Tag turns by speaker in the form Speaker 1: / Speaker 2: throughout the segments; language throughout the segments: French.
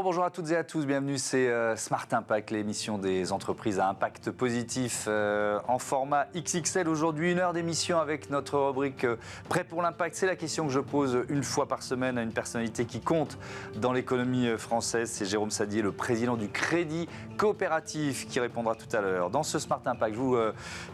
Speaker 1: bonjour à toutes et à tous, bienvenue, c'est Smart Impact, l'émission des entreprises à impact positif en format XXL. Aujourd'hui, 1 heure d'émission avec notre rubrique Prêt pour l'impact. C'est la question que je pose une fois par semaine à une personnalité qui compte dans l'économie française. C'est Jérôme Sadier, le président du Crédit Coopératif, qui répondra tout à l'heure. Dans ce Smart Impact, je vous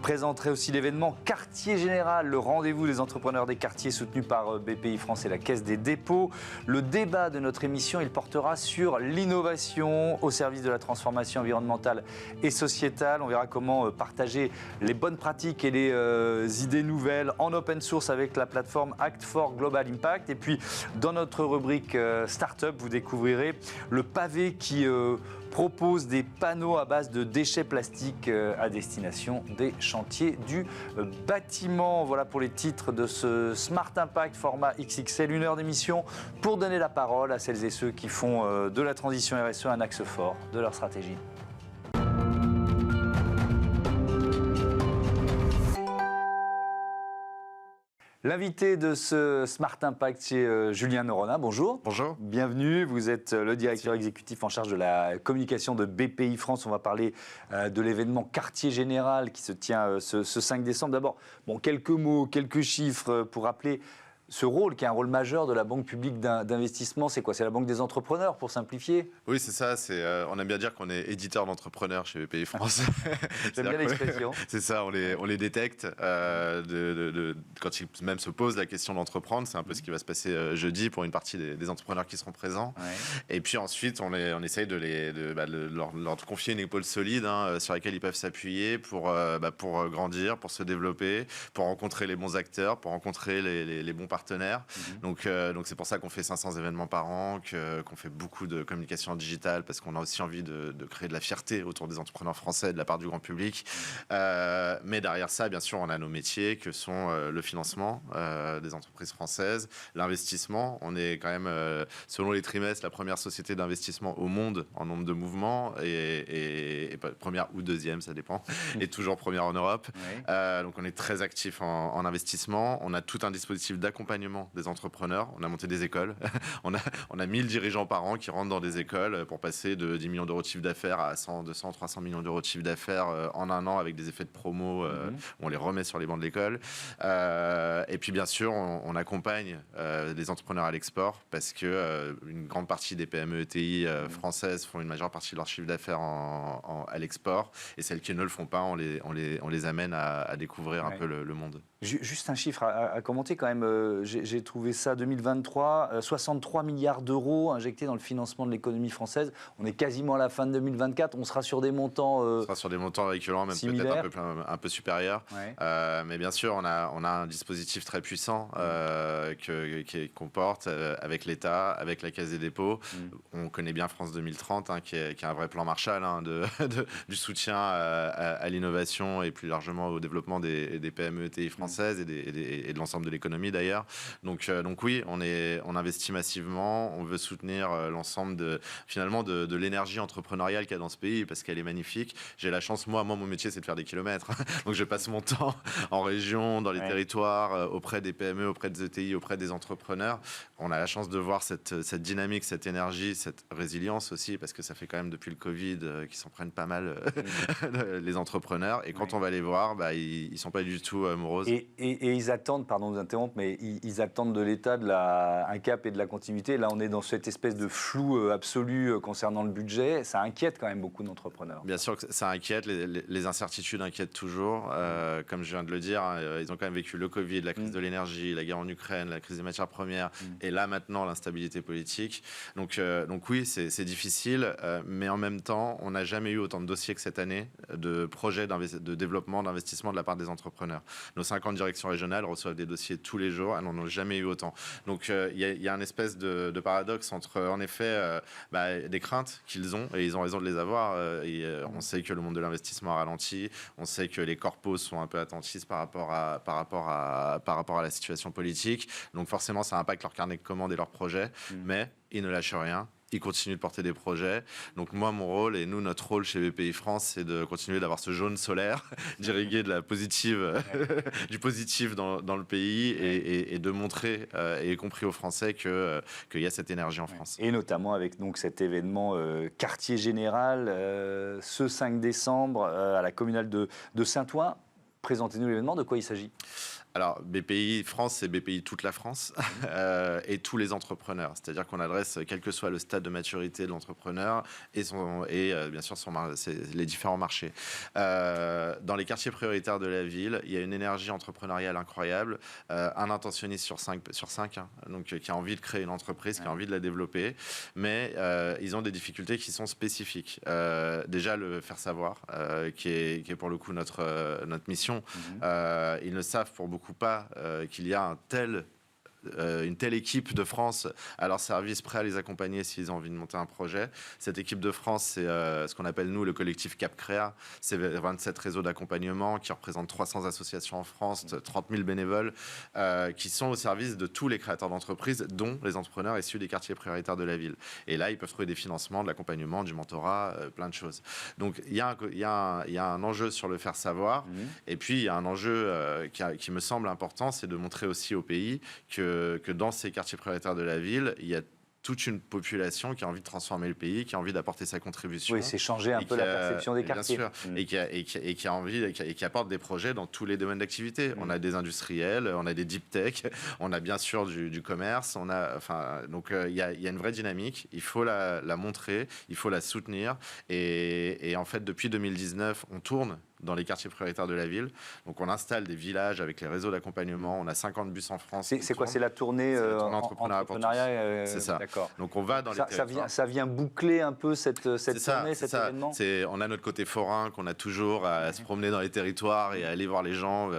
Speaker 1: présenterai aussi l'événement Quartier Général, le rendez-vous des entrepreneurs des quartiers soutenu par BPI France et la Caisse des dépôts. Le débat de notre émission, il portera sur l'innovation au service de la transformation environnementale et sociétale. On verra comment partager les bonnes pratiques et les idées nouvelles en open source avec la plateforme Act for Global Impact. Et puis, dans notre rubrique Startup, vous découvrirez le pavé qui propose des panneaux à base de déchets plastiques à destination des chantiers du bâtiment. Voilà pour les titres de ce Smart Impact format XXL. 1 heure d'émission pour donner la parole à celles et ceux qui font de la transition RSE un axe fort de leur stratégie. L'invité de ce Smart Impact, c'est Julien Noronha. Bonjour.
Speaker 2: Bonjour.
Speaker 1: Bienvenue. Vous êtes le directeur exécutif en charge de la communication de BPI France. On va parler de l'événement Quartier Général qui se tient ce 5 décembre. D'abord, quelques mots, quelques chiffres pour rappeler ce rôle, qui est un rôle majeur de la banque publique d'investissement. C'est quoi? C'est la banque des entrepreneurs, pour simplifier?
Speaker 2: Oui, c'est ça. On aime bien dire qu'on est éditeur d'entrepreneurs chez BPI France.
Speaker 1: J'aime bien l'expression.
Speaker 2: C'est ça, on les détecte. Quand ils même se posent la question d'entreprendre, c'est un peu ce qui va se passer jeudi pour une partie des entrepreneurs qui seront présents. Ouais. Et puis ensuite, on essaye de leur confier une épaule solide sur laquelle ils peuvent s'appuyer pour grandir, pour se développer, pour rencontrer les bons acteurs, pour rencontrer les bons partenaires. Donc c'est pour ça qu'on fait 500 événements par an, qu'on fait beaucoup de communication digitale, parce qu'on a aussi envie de créer de la fierté autour des entrepreneurs français de la part du grand public. Mais derrière ça, bien sûr, on a nos métiers que sont le financement des entreprises françaises, l'investissement. On est quand même, selon les trimestres, la première société d'investissement au monde en nombre de mouvements, et première ou deuxième, ça dépend, et toujours première en Europe. Oui. Donc on est très actif en investissement. On a tout un dispositif d'accompagnement des entrepreneurs. On a monté des écoles. on a 1000 dirigeants par an qui rentrent dans des écoles pour passer de 10 millions d'euros de chiffre d'affaires à 100, 200, 300 millions d'euros de chiffre d'affaires en un an, avec des effets de promo. On les remet sur les bancs de l'école. Et puis bien sûr, on accompagne les entrepreneurs à l'export, parce que une grande partie des PME ETI françaises font une majeure partie de leur chiffre d'affaires à l'export, et celles qui ne le font pas, on les amène à découvrir un peu le monde.
Speaker 1: Juste un chiffre à commenter quand même. J'ai trouvé ça 2023, 63 milliards d'euros injectés dans le financement de l'économie française. On est quasiment à la fin de 2024. On sera sur des montants on
Speaker 2: sera sur des montants équivalents, même peut-être un peu supérieurs. Ouais. Mais bien sûr, on a un dispositif très puissant qu'on porte avec l'État, avec la Caisse des dépôts. On connaît bien France 2030, qui est un vrai plan Marshall du soutien à l'innovation et plus largement au développement des PME ETI françaises et de l'ensemble de l'économie d'ailleurs. Donc oui, on investit massivement, on veut soutenir l'ensemble de l'énergie entrepreneuriale qu'il y a dans ce pays, parce qu'elle est magnifique. J'ai la chance, moi mon métier, c'est de faire des kilomètres. Donc je passe mon temps en région, dans les territoires, auprès des PME, auprès des ETI, auprès des entrepreneurs. On a la chance de voir cette dynamique, cette énergie, cette résilience aussi, parce que ça fait quand même depuis le Covid qu'ils s'en prennent pas mal, les entrepreneurs. Et quand on va les voir, ils sont pas du tout moroses.
Speaker 1: Et ils attendent, pardon de vous interrompre, mais ils attendent de l'État un cap et de la continuité. Là, on est dans cette espèce de flou absolu concernant le budget. Ça inquiète quand même beaucoup d'entrepreneurs.
Speaker 2: Bien sûr que ça inquiète. Les incertitudes inquiètent toujours. Comme je viens de le dire, ils ont quand même vécu le Covid, la crise de l'énergie, la guerre en Ukraine, la crise des matières premières, et là maintenant l'instabilité politique. Donc oui, c'est difficile, mais en même temps, on n'a jamais eu autant de dossiers que cette année de projets de développement, d'investissement de la part des entrepreneurs. Nos 50 directions régionales reçoivent des dossiers tous les jours, elles n'en ont jamais eu autant. Donc il y a un espèce de paradoxe entre, en effet, des craintes qu'ils ont, et ils ont raison de les avoir. On sait que le monde de l'investissement a ralenti, on sait que les corpos sont un peu attentistes par rapport à la situation politique. Donc forcément, ça impacte leur carnet de commandes et leurs projets, mais ils ne lâchent rien. ils continuent de porter des projets. Donc moi, mon rôle, et nous, notre rôle chez BPI France, c'est de continuer d'avoir ce jaune solaire, d'irriguer de la positive, du positif dans le pays et de montrer, et y compris aux Français, qu'il y a cette énergie en France.
Speaker 1: Et notamment avec donc, cet événement quartier général, ce 5 décembre, à la communale de Saint-Ouen. Présentez-nous l'événement, de quoi il s'agit ?
Speaker 2: Alors, BPI France, c'est BPI toute la France et tous les entrepreneurs. C'est-à-dire qu'on adresse, quel que soit le stade de maturité de l'entrepreneur et bien sûr les différents marchés. Dans les quartiers prioritaires de la ville, il y a une énergie entrepreneuriale incroyable, un intentionniste sur 5 donc, qui a envie de créer une entreprise, qui a envie de la développer, mais ils ont des difficultés qui sont spécifiques. Déjà, le faire savoir, qui est pour le coup notre mission. Ils ne savent pour beaucoup pas qu'il y a une telle équipe de France à leur service, prêt à les accompagner s'ils ont envie de monter un projet. Cette équipe de France, c'est ce qu'on appelle, nous, le collectif Cap Créa. C'est 27 réseaux d'accompagnement qui représentent 300 associations en France, 30 000 bénévoles, qui sont au service de tous les créateurs d'entreprises, dont les entrepreneurs issus des quartiers prioritaires de la ville. Et là, ils peuvent trouver des financements, de l'accompagnement, du mentorat, plein de choses. Donc, il y a un enjeu sur le faire savoir. Et puis, il y a un enjeu qui me semble important, c'est de montrer aussi au pays que dans ces quartiers prioritaires de la ville, il y a toute une population qui a envie de transformer le pays, qui a envie d'apporter sa contribution.
Speaker 1: Oui, c'est changer un peu la perception des quartiers.
Speaker 2: Bien sûr, et qui a envie, et qui apporte des projets dans tous les domaines d'activité. On a des industriels, on a des deep tech, on a bien sûr du commerce, donc il y a une vraie dynamique. Il faut la montrer, il faut la soutenir. Et en fait, depuis 2019, on tourne dans les quartiers prioritaires de la ville. Donc, on installe des villages avec les réseaux d'accompagnement. On a 50 bus en France.
Speaker 1: C'est quoi ? C'est la tournée
Speaker 2: entrepreneuriat. C'est ça.
Speaker 1: D'accord.
Speaker 2: Donc, on va dans les territoires.
Speaker 1: Ça vient boucler un peu cette tournée, cet événement ?
Speaker 2: On a notre côté forain qu'on a toujours à se promener dans les territoires et à aller voir les gens.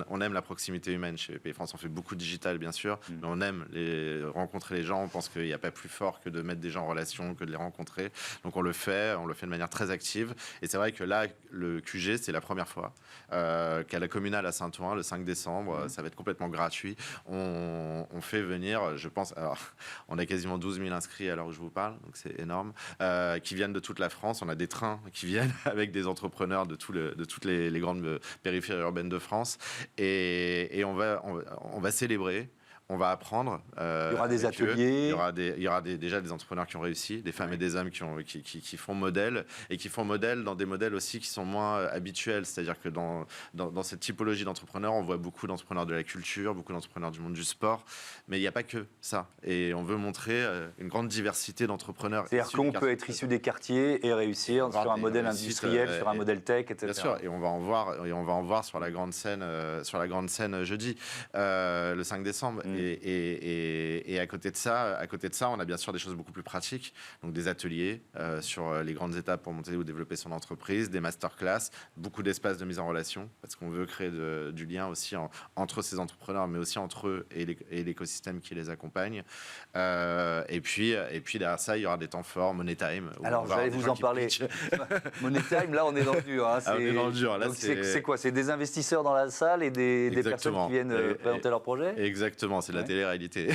Speaker 2: On aime la proximité humaine chez BPI France. On fait beaucoup de digital, bien sûr, mais on aime rencontrer les gens. On pense qu'il n'y a pas plus fort que de mettre des gens en relation, que de les rencontrer. Donc, on le fait de manière très active. Et c'est vrai que là, le QG, c'est la première fois qu'à la communale à Saint-Ouen, le 5 décembre, ça va être complètement gratuit. On fait venir, je pense, alors, on a quasiment 12 000 inscrits à l'heure où je vous parle, donc c'est énorme, qui viennent de toute la France. On a des trains qui viennent avec des entrepreneurs de toutes les grandes périphéries urbaines de France. Et on va célébrer. On va apprendre.
Speaker 1: Il y aura des ateliers.
Speaker 2: Il y aura déjà des entrepreneurs qui ont réussi, des femmes et des hommes qui font modèle, et qui font modèle dans des modèles aussi qui sont moins habituels. C'est-à-dire que dans cette typologie d'entrepreneurs, on voit beaucoup d'entrepreneurs de la culture, beaucoup d'entrepreneurs du monde du sport, mais il n'y a pas que ça. Et on veut montrer une grande diversité d'entrepreneurs.
Speaker 1: C'est-à-dire qu'on peut être issu des quartiers et réussir sur un modèle industriel, sur un modèle tech, etc.
Speaker 2: Bien sûr, et on va en voir sur la grande scène, jeudi, le 5 décembre. Et à côté de ça, on a bien sûr des choses beaucoup plus pratiques, donc des ateliers sur les grandes étapes pour monter ou développer son entreprise, des masterclass, beaucoup d'espaces de mise en relation, parce qu'on veut créer du lien aussi entre ces entrepreneurs, mais aussi entre eux et l'écosystème qui les accompagne. Et puis derrière ça, il y aura des temps forts, Money Time.
Speaker 1: Alors, j'allais vous en parler. Money Time, là, on est dans le dur. Hein.
Speaker 2: On est dans le dur. Là,
Speaker 1: c'est quoi ? C'est des investisseurs dans la salle et des personnes qui viennent présenter leur projet ?
Speaker 2: Exactement, c'est de la télé-réalité.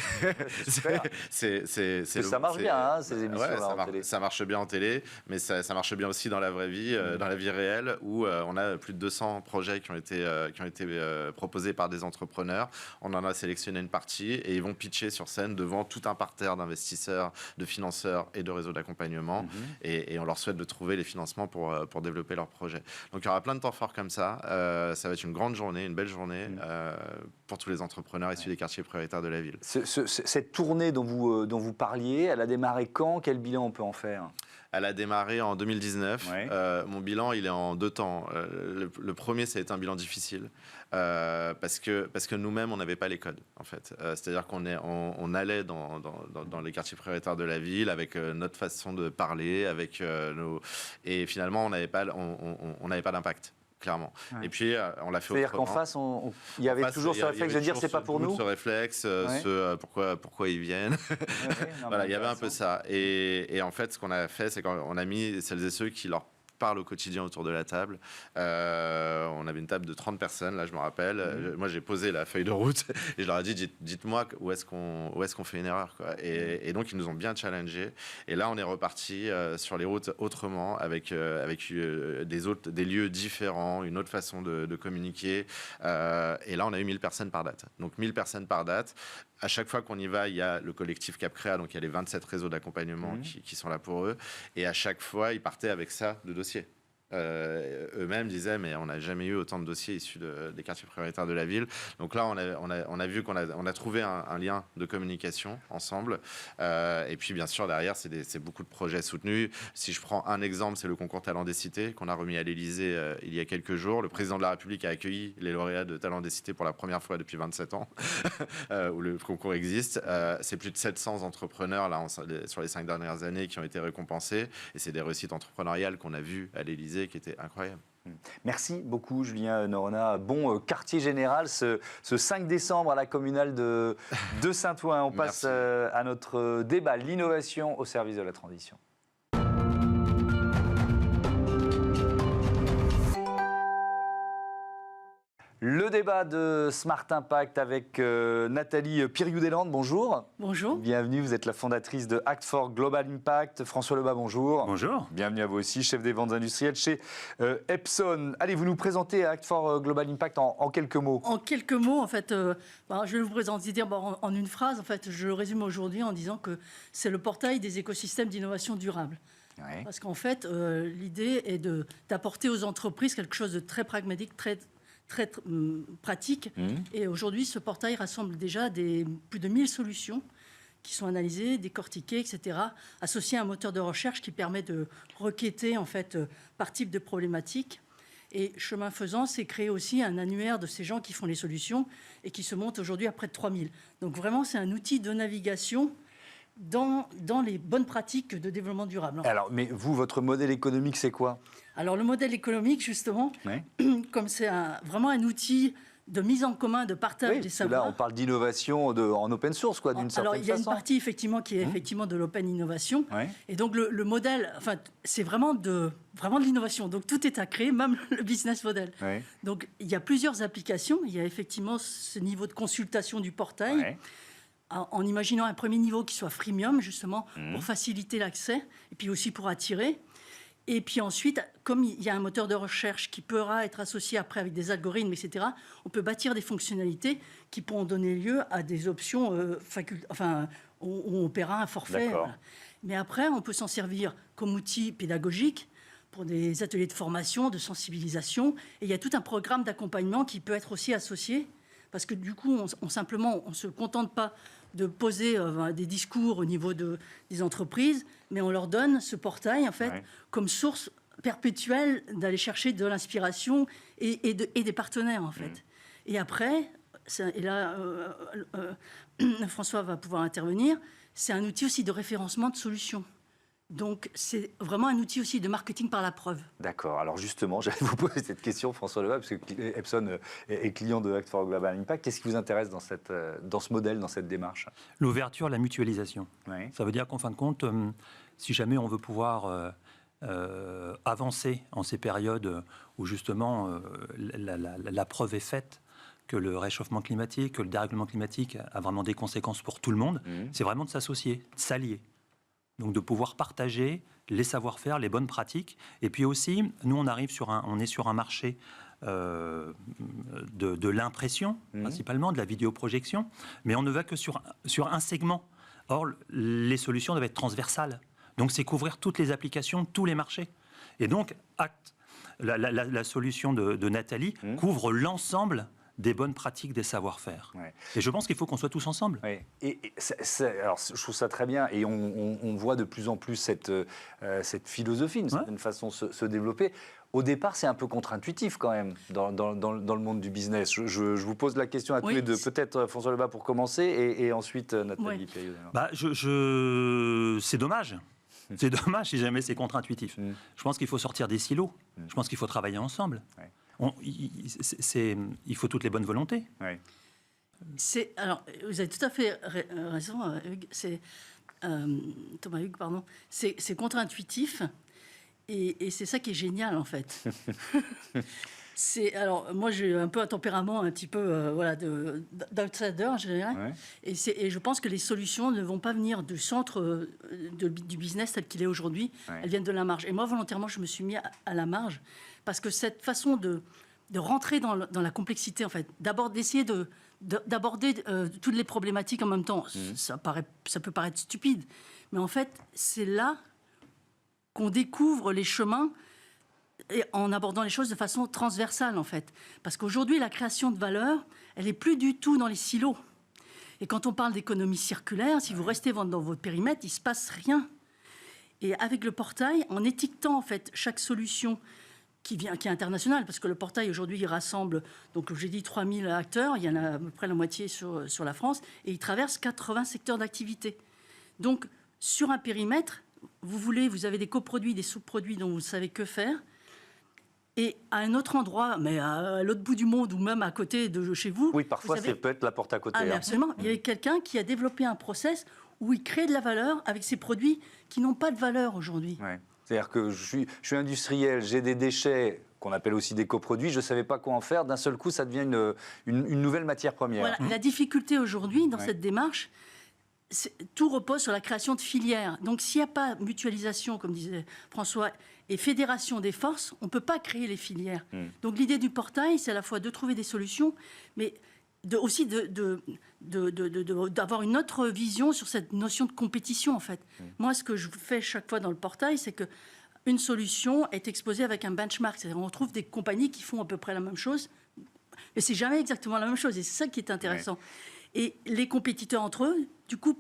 Speaker 1: Ça marche bien, hein, ces émissions-là en télé.
Speaker 2: Ça marche bien en télé, mais ça marche bien aussi dans la vraie vie, dans la vie réelle, où on a plus de 200 projets qui ont été proposés par des entrepreneurs. On en a sélectionné une partie et ils vont pitcher sur scène devant tout un parterre d'investisseurs, de financeurs et de réseaux d'accompagnement. Et on leur souhaite de trouver les financements pour développer leurs projets. Donc il y aura plein de temps forts comme ça. Ça va être une grande journée, une belle journée pour tous les entrepreneurs issus des quartiers prioritaires de la ville.
Speaker 1: Cette tournée dont vous parliez, elle a démarré quand ? Quel bilan on peut en faire ?
Speaker 2: Elle a démarré en 2019. Mon bilan, il est en 2 temps. Le premier, ça a été un bilan difficile parce que nous-mêmes, on n'avait pas les codes, en fait. C'est-à-dire qu'on allait dans les quartiers prioritaires de la ville avec notre façon de parler, et finalement, on n'avait pas d'impact. Clairement. Et puis, on l'a fait autrement.
Speaker 1: C'est-à-dire qu'en face, il y avait toujours ce réflexe de dire c'est pas pour nous.
Speaker 2: Ce réflexe, pourquoi ils viennent. Voilà, il y avait un peu ça. Et en fait, ce qu'on a fait, c'est qu'on a mis celles et ceux qui leur parle au quotidien autour de la table. On avait une table de 30 personnes, là je me rappelle. Moi j'ai posé la feuille de route et je leur ai dit dites-moi où est-ce qu'on fait une erreur, quoi. Et donc ils nous ont bien challengé. Et là on est reparti sur les routes autrement, avec des lieux différents, une autre façon de communiquer. Et là on a eu 1000 personnes par date. Donc 1000 personnes par date. À chaque fois qu'on y va, il y a le collectif CapCréa, donc il y a les 27 réseaux d'accompagnement qui sont là pour eux. Et à chaque fois, ils partaient avec ça de dossiers. Eux-mêmes disaient, mais on n'a jamais eu autant de dossiers issus des quartiers prioritaires de la ville. Donc là, on a vu qu'on a trouvé un lien de communication ensemble. Et puis, bien sûr, derrière, c'est beaucoup de projets soutenus. Si je prends un exemple, c'est le concours Talent des Cités qu'on a remis à l'Élysée il y a quelques jours. Le président de la République a accueilli les lauréats de Talent des Cités pour la première fois depuis 27 ans, où le concours existe. C'est plus de 700 entrepreneurs là, sur les 5 dernières années qui ont été récompensés. Et c'est des réussites entrepreneuriales qu'on a vues à l'Élysée qui était incroyable.
Speaker 1: Merci beaucoup Julien Noronha. Bon quartier général ce 5 décembre à la communale de Saint-Ouen. On passe à notre débat, l'innovation au service de la transition. Le débat de Smart Impact avec Nathalie Piriou-Deslandes, bonjour.
Speaker 3: Bonjour.
Speaker 1: Bienvenue, vous êtes la fondatrice de Act for Global Impact. François Lebas, bonjour.
Speaker 4: Bonjour.
Speaker 1: Bienvenue à vous aussi, chef des ventes industrielles chez Epson. Allez, vous nous présentez Act for Global Impact en quelques mots.
Speaker 3: En quelques mots, en fait, je vais vous présenter en une phrase. En fait, je le résume aujourd'hui en disant que c'est le portail des écosystèmes d'innovation durable. Ouais. Parce qu'en fait, l'idée est d'apporter aux entreprises quelque chose de très pragmatique, très pratique. Et aujourd'hui, ce portail rassemble déjà plus de 1000 solutions qui sont analysées, décortiquées, etc., associées à un moteur de recherche qui permet de requêter en fait, par type de problématique. Et chemin faisant, c'est créer aussi un annuaire de ces gens qui font les solutions et qui se monte aujourd'hui à près de 3000. Donc vraiment, c'est un outil de navigation dans les bonnes pratiques de développement durable.
Speaker 1: Alors, mais vous, votre modèle économique, c'est quoi ?
Speaker 3: Alors, le modèle économique, justement, comme c'est vraiment un outil de mise en commun, de partage des savoirs.
Speaker 1: Là, on parle d'innovation en open source, quoi, d'une certaine façon.
Speaker 3: Alors, il y a une partie, effectivement, qui est effectivement de l'open innovation. Et donc, le modèle, enfin, c'est vraiment de l'innovation. Donc, tout est à créer, même le business model. Donc, il y a plusieurs applications. Il y a effectivement ce niveau de consultation du portail. En imaginant un premier niveau qui soit freemium, justement, pour faciliter l'accès, et puis aussi pour attirer. Et puis ensuite, comme il y a un moteur de recherche qui pourra être associé après avec des algorithmes, etc., on peut bâtir des fonctionnalités qui pourront donner lieu à des options où on paiera un forfait. Voilà. Mais après, on peut s'en servir comme outil pédagogique pour des ateliers de formation, de sensibilisation. Et il y a tout un programme d'accompagnement qui peut être aussi associé. Parce que du coup, on ne se contente pas de poser des discours au niveau des entreprises, mais on leur donne ce portail, en fait, comme source perpétuelle d'aller chercher de l'inspiration et des partenaires, en fait. Et après, et là, François va pouvoir intervenir, c'est un outil aussi de référencement de solutions. Donc, c'est vraiment un outil aussi de marketing par la preuve.
Speaker 1: D'accord. Alors justement, j'allais vous poser cette question, François Lebas, parce que Epson est client de Act for Global Impact. Qu'est-ce qui vous intéresse dans ce modèle, dans cette démarche ?
Speaker 4: L'ouverture, la mutualisation. Ça veut dire qu'en fin de compte, si jamais on veut pouvoir avancer en ces périodes où justement la preuve est faite que le réchauffement climatique, que le dérèglement climatique a vraiment des conséquences pour tout le monde, c'est vraiment de s'associer, de s'allier. Donc de pouvoir partager les savoir-faire, les bonnes pratiques. Et puis aussi, nous, on est sur un marché de l'impression, principalement, de la vidéoprojection, mais on ne va que sur un segment. Or, les solutions doivent être transversales. Donc c'est couvrir toutes les applications, tous les marchés. Et donc, la solution de Nathalie couvre l'ensemble des bonnes pratiques, des savoir-faire. Et je pense qu'il faut qu'on soit tous ensemble.
Speaker 1: Alors, je trouve ça très bien. Et on voit de plus en plus cette philosophie, d'une certaine façon, se développer. Au départ, c'est un peu contre-intuitif quand même dans le monde du business. Je vous pose la question à tous les deux. Peut-être François Lebas pour commencer et ensuite Nathalie Piriou.
Speaker 4: C'est dommage. C'est dommage si jamais c'est contre-intuitif. Je pense qu'il faut sortir des silos. Je pense qu'il faut travailler ensemble. Il faut toutes les bonnes volontés.
Speaker 3: Alors, vous avez tout à fait raison, Hugues. Thomas Hugues, pardon. C'est contre-intuitif. Et c'est ça qui est génial, en fait. Alors, moi, j'ai un peu un tempérament un petit peu d'outsider, je dirais. Ouais. Et je pense que les solutions ne vont pas venir du centre du business tel qu'il est aujourd'hui. Ouais. Elles viennent de la marge. Et moi, volontairement, je me suis mis à la marge parce que cette façon de rentrer dans la complexité, en fait, d'essayer d'aborder toutes les problématiques en même temps, ça peut paraître stupide. Mais en fait, c'est là qu'on découvre les chemins et en abordant les choses de façon transversale, en fait. Parce qu'aujourd'hui, la création de valeur, elle n'est plus du tout dans les silos. Et quand on parle d'économie circulaire, si vous restez dans votre périmètre, il ne se passe rien. Et avec le portail, en étiquetant, en fait, chaque solution qui est internationale, parce que le portail, aujourd'hui, il rassemble, donc j'ai dit 3000 acteurs, il y en a à peu près la moitié sur la France, et il traverse 80 secteurs d'activité. Donc, sur un périmètre, vous avez des coproduits, des sous-produits dont vous ne savez que faire. Et à un autre endroit, mais à l'autre bout du monde ou même à côté de chez vous...
Speaker 1: Oui, parfois, ça peut être la porte à côté.
Speaker 3: Ah, absolument. Il y a quelqu'un qui a développé un process où il crée de la valeur avec ces produits qui n'ont pas de valeur aujourd'hui.
Speaker 1: Ouais. C'est-à-dire que je suis industriel, j'ai des déchets qu'on appelle aussi des coproduits, je ne savais pas quoi en faire. D'un seul coup, ça devient une nouvelle matière première.
Speaker 3: Voilà. La difficulté aujourd'hui dans cette démarche... Tout repose sur la création de filières. Donc, s'il n'y a pas mutualisation, comme disait François, et fédération des forces, on ne peut pas créer les filières. Donc, l'idée du portail, c'est à la fois de trouver des solutions, mais aussi d'avoir une autre vision sur cette notion de compétition, en fait. Moi, ce que je fais chaque fois dans le portail, c'est qu'une solution est exposée avec un benchmark. C'est-à-dire qu'on retrouve des compagnies qui font à peu près la même chose, mais c'est jamais exactement la même chose. Et c'est ça qui est intéressant. Ouais. Et les compétiteurs entre eux, du coup,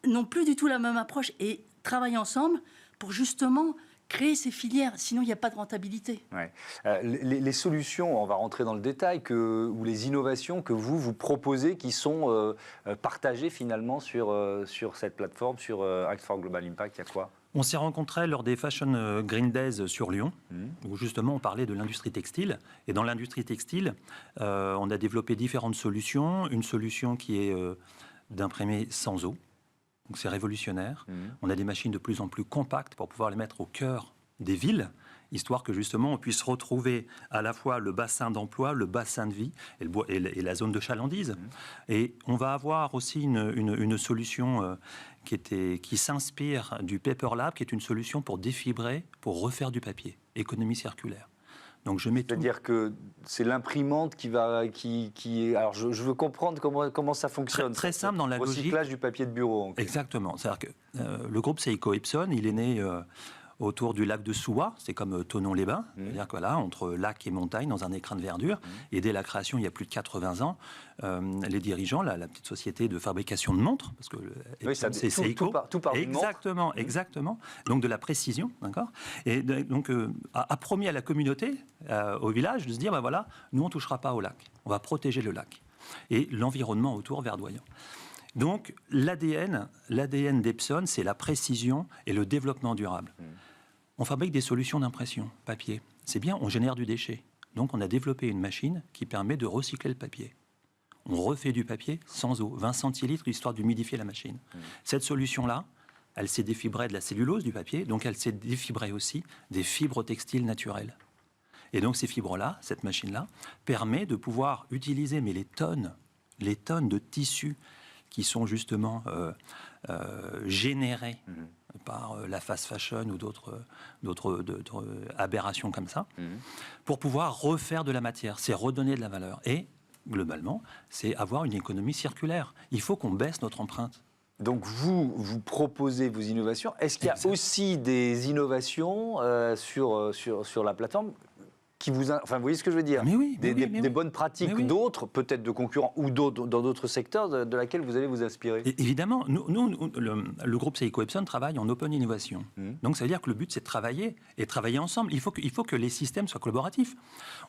Speaker 3: n'ont plus du tout la même approche et travaillent ensemble pour justement créer ces filières. Sinon, il n'y a pas de rentabilité.
Speaker 1: Ouais. Les solutions, on va rentrer dans le détail, ou les innovations que vous proposez qui sont partagées finalement sur cette plateforme, sur Act for Global Impact, il y a quoi ?
Speaker 4: On s'est rencontrés lors des Fashion Green Days sur Lyon, où justement on parlait de l'industrie textile. Et dans l'industrie textile, on a développé différentes solutions. Une solution qui est d'imprimer sans eau. Donc c'est révolutionnaire. On a des machines de plus en plus compactes pour pouvoir les mettre au cœur des villes, histoire que justement on puisse retrouver à la fois le bassin d'emploi, le bassin de vie et la zone de chalandise. Et on va avoir aussi une solution qui s'inspire du Paper Lab, qui est une solution pour défibrer, pour refaire du papier, économie circulaire. Donc
Speaker 1: c'est-à-dire que c'est l'imprimante alors je veux comprendre comment ça fonctionne.
Speaker 4: Très simple dans la logique.
Speaker 1: Recyclage du papier de bureau.
Speaker 4: Exactement. C'est-à-dire que le groupe Seiko Epson, il est né autour du lac de Souaix, c'est comme Thonon-les-Bains, c'est-à-dire que là, entre lac et montagne, dans un écrin de verdure. Et dès la création, il y a plus de 80 ans, les dirigeants, la petite société de fabrication de montres, parce que c'est Seiko.
Speaker 1: Tout part
Speaker 4: exactement, exactement. Donc de la précision, d'accord. Et donc a promis à la communauté, au village, de se dire, ben voilà, nous on touchera pas au lac, on va protéger le lac et l'environnement autour verdoyant. Donc l'ADN d'Epson, c'est la précision et le développement durable. On fabrique des solutions d'impression papier. C'est bien, on génère du déchet. Donc on a développé une machine qui permet de recycler le papier. On refait du papier sans eau, 20 centilitres, histoire d'humidifier la machine. Cette solution-là, elle s'est défibrée de la cellulose du papier, donc elle s'est défibrée aussi des fibres textiles naturelles. Et donc ces fibres-là, cette machine-là, permet de pouvoir utiliser les tonnes de tissus qui sont justement générés par la fast fashion ou d'autres aberrations comme ça, pour pouvoir refaire de la matière, c'est redonner de la valeur. Et globalement, c'est avoir une économie circulaire. Il faut qu'on baisse notre empreinte.
Speaker 1: Donc vous proposez vos innovations. Est-ce qu'il y a aussi des innovations sur la plateforme vous voyez ce que je veux dire ?
Speaker 4: Mais oui,
Speaker 1: des bonnes pratiques d'autres, peut-être de concurrents ou d'autres, dans d'autres secteurs de laquelle vous allez vous inspirer.
Speaker 4: Et évidemment, nous le groupe Seiko Epson travaille en open innovation. Donc ça veut dire que le but c'est de travailler ensemble. Il faut que les systèmes soient collaboratifs.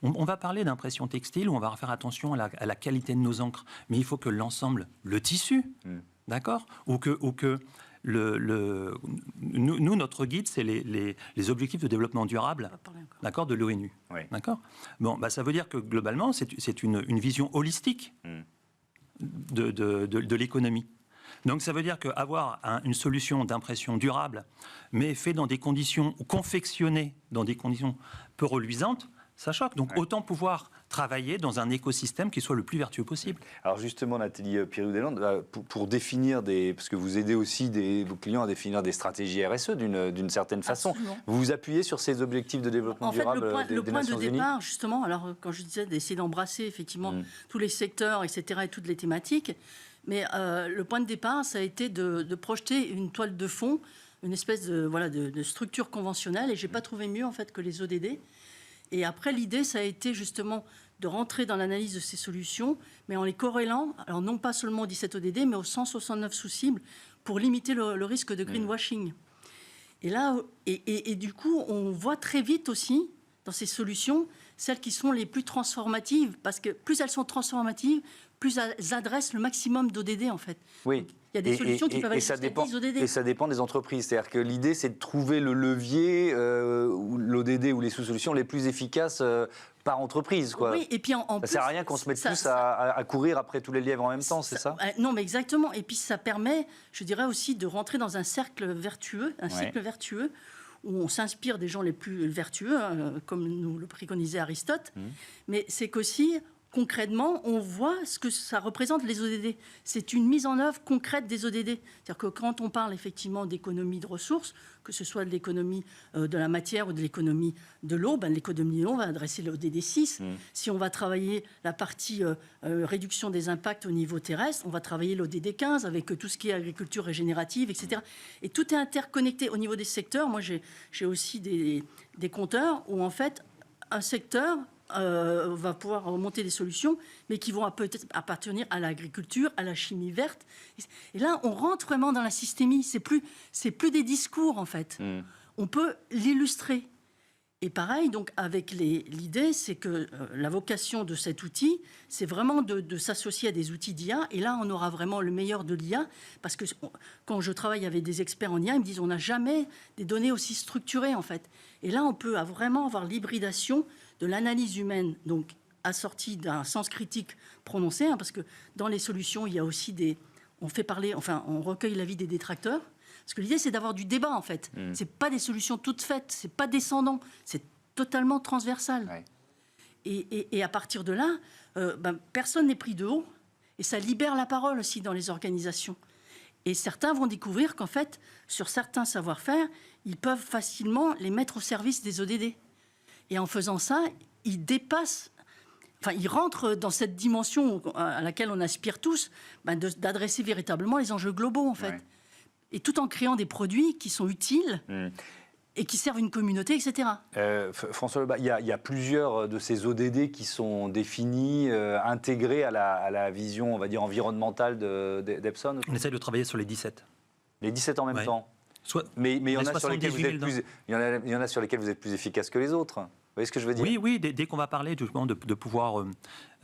Speaker 4: On va parler d'impression textile où on va faire attention à la qualité de nos encres, mais il faut que l'ensemble, le tissu, d'accord, ou que nous, notre guide, c'est les objectifs de développement durable, d'accord, de l'ONU. Oui. D'accord. Bon, ça veut dire que globalement, c'est une vision holistique de l'économie. Donc ça veut dire qu'avoir une solution d'impression durable, mais fait dans des conditions, ou confectionnée dans des conditions peu reluisantes, ça choque. Donc autant pouvoir travailler dans un écosystème qui soit le plus vertueux possible.
Speaker 1: Alors justement, Nathalie Pirou-Deslandes, pour définir parce que vous aidez aussi vos clients à définir des stratégies RSE d'une certaine façon, vous vous appuyez sur ces objectifs de développement durable des Nations Unies ?
Speaker 3: Le point de départ, justement, alors quand je disais d'essayer d'embrasser effectivement tous les secteurs, etc., et toutes les thématiques, mais le point de départ, ça a été de projeter une toile de fond, une espèce de structure conventionnelle, et je n'ai pas trouvé mieux en fait que les ODD. Et après, l'idée, ça a été justement de rentrer dans l'analyse de ces solutions, mais en les corrélant, alors non pas seulement aux 17 ODD, mais aux 169 sous-cibles, pour limiter le risque de greenwashing. Et là, et du coup, on voit très vite aussi, dans ces solutions, celles qui sont les plus transformatives, parce que plus elles sont transformatives, plus elles adressent le maximum d'ODD, en fait.
Speaker 1: Oui.
Speaker 3: Donc, il y a des solutions qui peuvent aller jusqu'à 10 ODD.
Speaker 1: Et ça dépend des entreprises. C'est-à-dire que l'idée, c'est de trouver le levier, l'ODD ou les sous-solutions les plus efficaces par entreprise, quoi.
Speaker 3: Oui, et puis en
Speaker 1: ça ne sert à rien qu'on se mette tous à courir après tous les lièvres en même temps, c'est ça ?
Speaker 3: Non, mais exactement. Et puis ça permet, je dirais aussi, de rentrer dans un cercle vertueux, où on s'inspire des gens les plus vertueux, comme nous le préconisait Aristote. Mais c'est qu'aussi, concrètement, on voit ce que ça représente, les ODD. C'est une mise en œuvre concrète des ODD. C'est-à-dire que quand on parle effectivement d'économie de ressources, que ce soit de l'économie de la matière ou de l'économie de l'eau, l'économie de l'eau, on va adresser l'ODD 6. Si on va travailler la partie réduction des impacts au niveau terrestre, on va travailler l'ODD 15 avec tout ce qui est agriculture régénérative, etc. Et tout est interconnecté au niveau des secteurs. Moi, j'ai aussi des compteurs où, en fait, un secteur va pouvoir remonter des solutions, mais qui vont peut-être appartenir à l'agriculture, à la chimie verte. Et là, on rentre vraiment dans la systémie. C'est plus des discours, en fait. On peut l'illustrer. Et pareil, donc, avec l'idée, c'est que la vocation de cet outil, c'est vraiment de s'associer à des outils d'IA. Et là, on aura vraiment le meilleur de l'IA. Parce que quand je travaille avec des experts en IA, ils me disent on n'a jamais des données aussi structurées, en fait. Et là, on peut vraiment avoir l'hybridation de l'analyse humaine, donc assortie d'un sens critique prononcé, parce que dans les solutions, il y a aussi on recueille l'avis des détracteurs. Parce que l'idée, c'est d'avoir du débat, en fait. C'est pas des solutions toutes faites, c'est pas descendant, c'est totalement transversal. Ouais. Et à partir de là, personne n'est pris de haut, et ça libère la parole aussi dans les organisations. Et certains vont découvrir qu'en fait, sur certains savoir-faire, ils peuvent facilement les mettre au service des ODD. Et en faisant ça, ils dépassent, ils rentrent dans cette dimension à laquelle on aspire tous, d'adresser véritablement les enjeux globaux, en fait. Ouais. Et tout en créant des produits qui sont utiles et qui servent une communauté, etc.
Speaker 1: François Lebas, il y a plusieurs de ces ODD qui sont définis, intégrés à la vision, on va dire, environnementale d'Epson.
Speaker 4: On essaie de travailler sur les 17.
Speaker 1: Les 17 en même temps. Mais il y en a sur lesquels il y en a sur lesquels vous êtes plus efficace que les autres. Vous voyez ce que je veux dire ?
Speaker 4: Oui, dès qu'on va parler justement de pouvoir...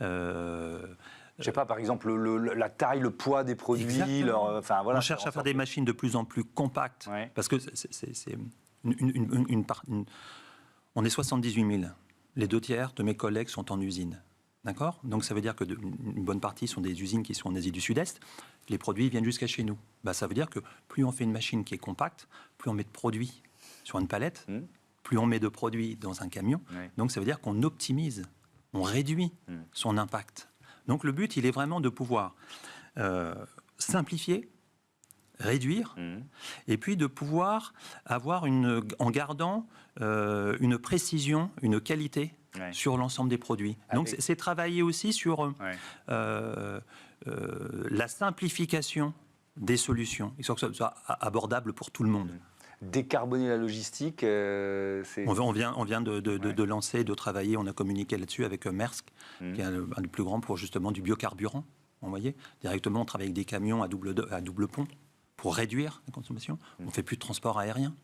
Speaker 1: je ne sais pas, par exemple, la taille, le poids des produits.
Speaker 4: On cherche à faire des machines de plus en plus compactes. Ouais. Parce que c'est on est 78 000. Les 2/3 de mes collègues sont en usine. D'accord ? Donc ça veut dire qu'une bonne partie sont des usines qui sont en Asie du Sud-Est. Les produits viennent jusqu'à chez nous. Ça veut dire que plus on fait une machine qui est compacte, plus on met de produits sur une palette, plus on met de produits dans un camion. Ouais. Donc ça veut dire qu'on optimise, on réduit son impact. Donc le but, il est vraiment de pouvoir simplifier, réduire, et puis de pouvoir avoir en gardant une précision, une qualité sur l'ensemble des produits. Donc c'est travailler aussi sur la simplification des solutions, et que ce soit abordable pour tout le monde.
Speaker 1: Décarboner la logistique, c'est...
Speaker 4: On vient de lancer, de travailler, on a communiqué là-dessus avec Maersk, qui est un des plus grands pour justement du biocarburant. Vous voyez, directement, on travaille avec des camions à double pont pour réduire la consommation. On ne fait plus de transport aérien.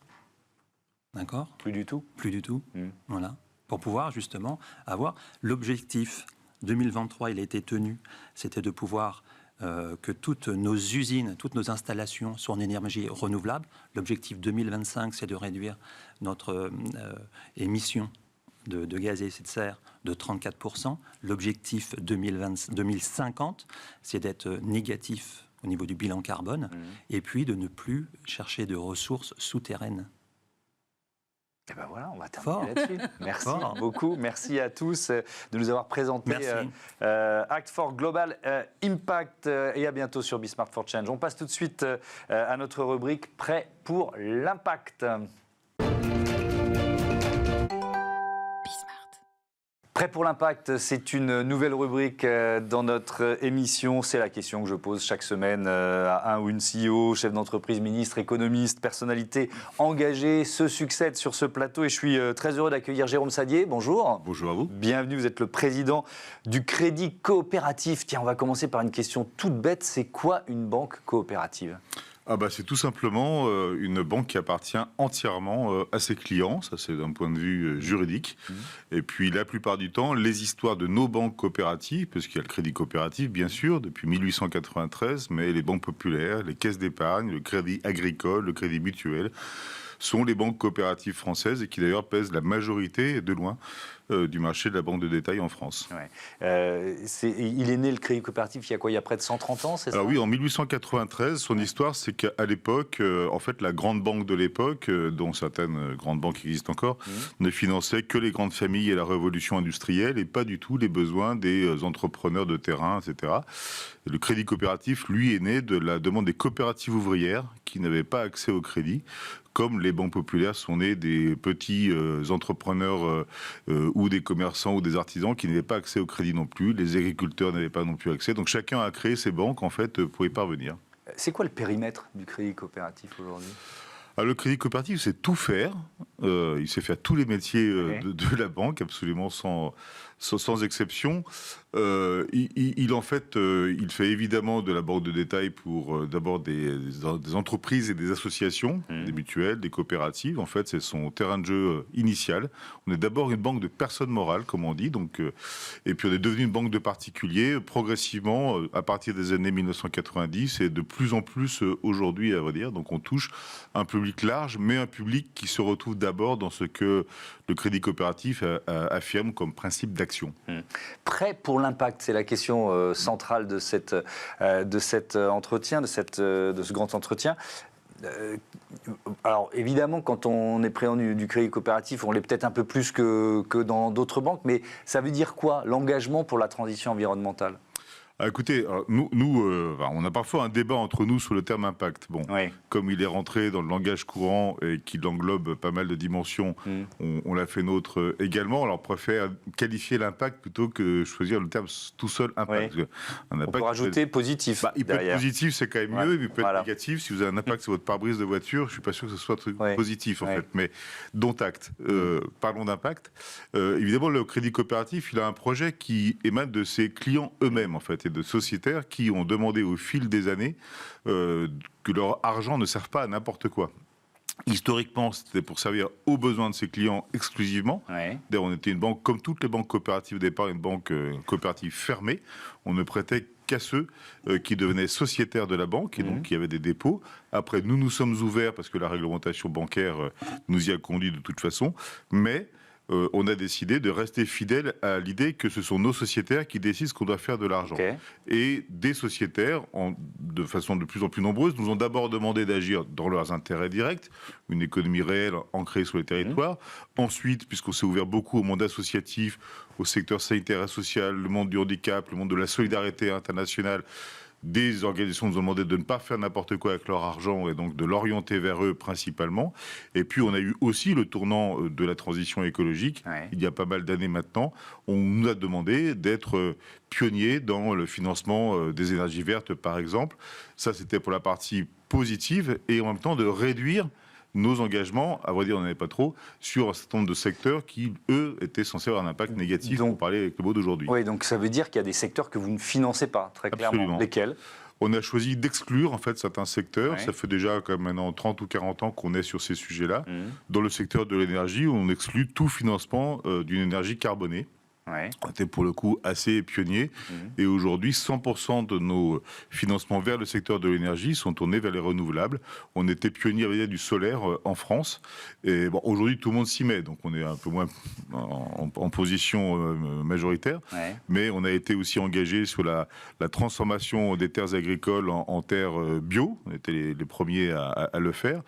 Speaker 4: D'accord ?
Speaker 1: Plus du tout ?
Speaker 4: Plus du tout. Voilà. Pour pouvoir justement avoir l'objectif 2023, il a été tenu, c'était de pouvoir que toutes nos usines, toutes nos installations soient en énergie renouvelable. L'objectif 2025, c'est de réduire notre émission de gaz à effet de serre de 34%. L'objectif 2050, c'est d'être négatif au niveau du bilan carbone, et puis de ne plus chercher de ressources souterraines.
Speaker 1: Et ben voilà, on va terminer là-dessus. Merci beaucoup. Merci à tous de nous avoir présenté Act for Global Impact et à bientôt sur Be Smart for Change. On passe tout de suite à notre rubrique Prêt pour l'impact. Prêt pour l'impact, c'est une nouvelle rubrique dans notre émission. C'est la question que je pose chaque semaine à un ou une CEO, chef d'entreprise, ministre, économiste, personnalité engagée, se succèdent sur ce plateau. Et je suis très heureux d'accueillir Jérôme Sadier. Bonjour.
Speaker 5: Bonjour à vous.
Speaker 1: Bienvenue, vous êtes le président du Crédit Coopératif. Tiens, on va commencer par une question toute bête. C'est quoi une banque coopérative ?
Speaker 5: C'est tout simplement une banque qui appartient entièrement à ses clients, ça c'est d'un point de vue juridique. Et puis la plupart du temps, les histoires de nos banques coopératives, parce qu'il y a le crédit coopératif bien sûr, depuis 1893, mais les banques populaires, les caisses d'épargne, le crédit agricole, le crédit mutuel, sont les banques coopératives françaises et qui d'ailleurs pèsent la majorité de loin du marché de la banque de détail en France.
Speaker 1: Ouais. Il est né le crédit coopératif il y a quoi ? Il y a près de 130 ans, c'est ça ?
Speaker 5: Alors oui, en 1893, son histoire, c'est qu'à l'époque, en fait, la grande banque de l'époque, dont certaines grandes banques existent encore, ne finançait que les grandes familles et la révolution industrielle et pas du tout les besoins des entrepreneurs de terrain, etc. Le crédit coopératif, lui, est né de la demande des coopératives ouvrières qui n'avaient pas accès au crédit, comme les banques populaires sont nées des petits entrepreneurs ou des commerçants ou des artisans qui n'avaient pas accès au crédit non plus. Les agriculteurs n'avaient pas non plus accès. Donc chacun a créé ses banques, en fait, pour y parvenir.
Speaker 1: C'est quoi le périmètre du crédit coopératif aujourd'hui ?
Speaker 5: Le crédit coopératif, c'est tout faire. Il sait faire tous les métiers de la banque, absolument sans exception. Il fait évidemment de la banque de détail pour d'abord des entreprises et des associations, des mutuelles, des coopératives. En fait, c'est son terrain de jeu initial. On est d'abord une banque de personnes morales, comme on dit. Et puis on est devenu une banque de particuliers progressivement à partir des années 1990 et de plus en plus aujourd'hui, à vrai dire. Donc on touche un public large, mais un public qui se retrouve d'abord dans ce que le crédit coopératif affirme comme principe d'action.
Speaker 1: Prêt pour l'impact, c'est la question centrale de cet entretien, de ce grand entretien. Alors évidemment, quand on est président du crédit coopératif, on l'est peut-être un peu plus que dans d'autres banques, mais ça veut dire quoi, l'engagement pour la transition environnementale ?
Speaker 5: Écoutez, nous on a parfois un débat entre nous sur le terme impact. Bon, comme il est rentré dans le langage courant et qu'il englobe pas mal de dimensions, on l'a fait nôtre également. Alors, on préfère qualifier l'impact plutôt que choisir le terme tout seul impact.
Speaker 1: On peut rajouter positif.
Speaker 5: Il peut être positif, c'est quand même mieux, mais il peut être négatif. Si vous avez un impact sur votre pare-brise de voiture, je ne suis pas sûr que ce soit positif, en fait. Mais dont acte. Parlons d'impact. Évidemment, le crédit coopératif, il a un projet qui émane de ses clients eux-mêmes, en fait, de sociétaires qui ont demandé au fil des années que leur argent ne serve pas à n'importe quoi. Historiquement, c'était pour servir aux besoins de ses clients exclusivement. D'ailleurs, on était une banque, comme toutes les banques coopératives au départ, une banque coopérative fermée. On ne prêtait qu'à ceux qui devenaient sociétaires de la banque et donc qui avaient des dépôts. Après, nous sommes ouverts parce que la réglementation bancaire nous y a conduit de toute façon. Mais on a décidé de rester fidèle à l'idée que ce sont nos sociétaires qui décident ce qu'on doit faire de l'argent. Et des sociétaires, de façon de plus en plus nombreuse, nous ont d'abord demandé d'agir dans leurs intérêts directs, une économie réelle ancrée sur les territoires. Ensuite, puisqu'on s'est ouvert beaucoup au monde associatif, au secteur sanitaire et social, le monde du handicap, le monde de la solidarité internationale, des organisations nous ont demandé de ne pas faire n'importe quoi avec leur argent et donc de l'orienter vers eux principalement. Et puis on a eu aussi le tournant de la transition écologique. Il y a pas mal d'années maintenant, on nous a demandé d'être pionniers dans le financement des énergies vertes, par exemple. Ça, c'était pour la partie positive et en même temps de réduire nos engagements, à vrai dire on n'en avait pas trop, sur un certain nombre de secteurs qui, eux, étaient censés avoir un impact négatif, pour parler avec le mot d'aujourd'hui.
Speaker 1: Oui, donc ça veut dire qu'il y a des secteurs que vous ne financez pas, très clairement.
Speaker 5: Absolument.
Speaker 1: Lesquels ?
Speaker 5: On a choisi d'exclure en fait certains secteurs. Ça fait déjà quand même maintenant 30 ou 40 ans qu'on est sur ces sujets-là. Dans le secteur de l'énergie, on exclut tout financement d'une énergie carbonée. On était pour le coup assez pionniers. Et aujourd'hui, 100% de nos financements vers le secteur de l'énergie sont tournés vers les renouvelables. On était pionniers avec du solaire en France. Et bon, aujourd'hui, tout le monde s'y met. Donc on est un peu moins en position majoritaire. Mais on a été aussi engagé sur la transformation des terres agricoles en terres bio. On était les premiers à le faire.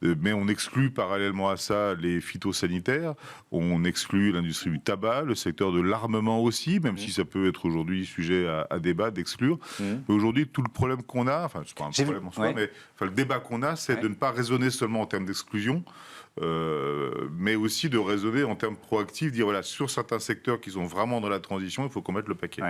Speaker 5: Mais on exclut parallèlement à ça les phytosanitaires. On exclut l'industrie du tabac, le secteur de l'armement aussi, même si ça peut être aujourd'hui sujet à débat, d'exclure. Mais aujourd'hui, tout le problème qu'on a, enfin, c'est pas un problème en soi, mais le débat qu'on a, c'est de ne pas raisonner seulement en termes d'exclusion, mais aussi de raisonner en termes proactifs, dire voilà, sur certains secteurs qui sont vraiment dans la transition, il faut qu'on mette le paquet.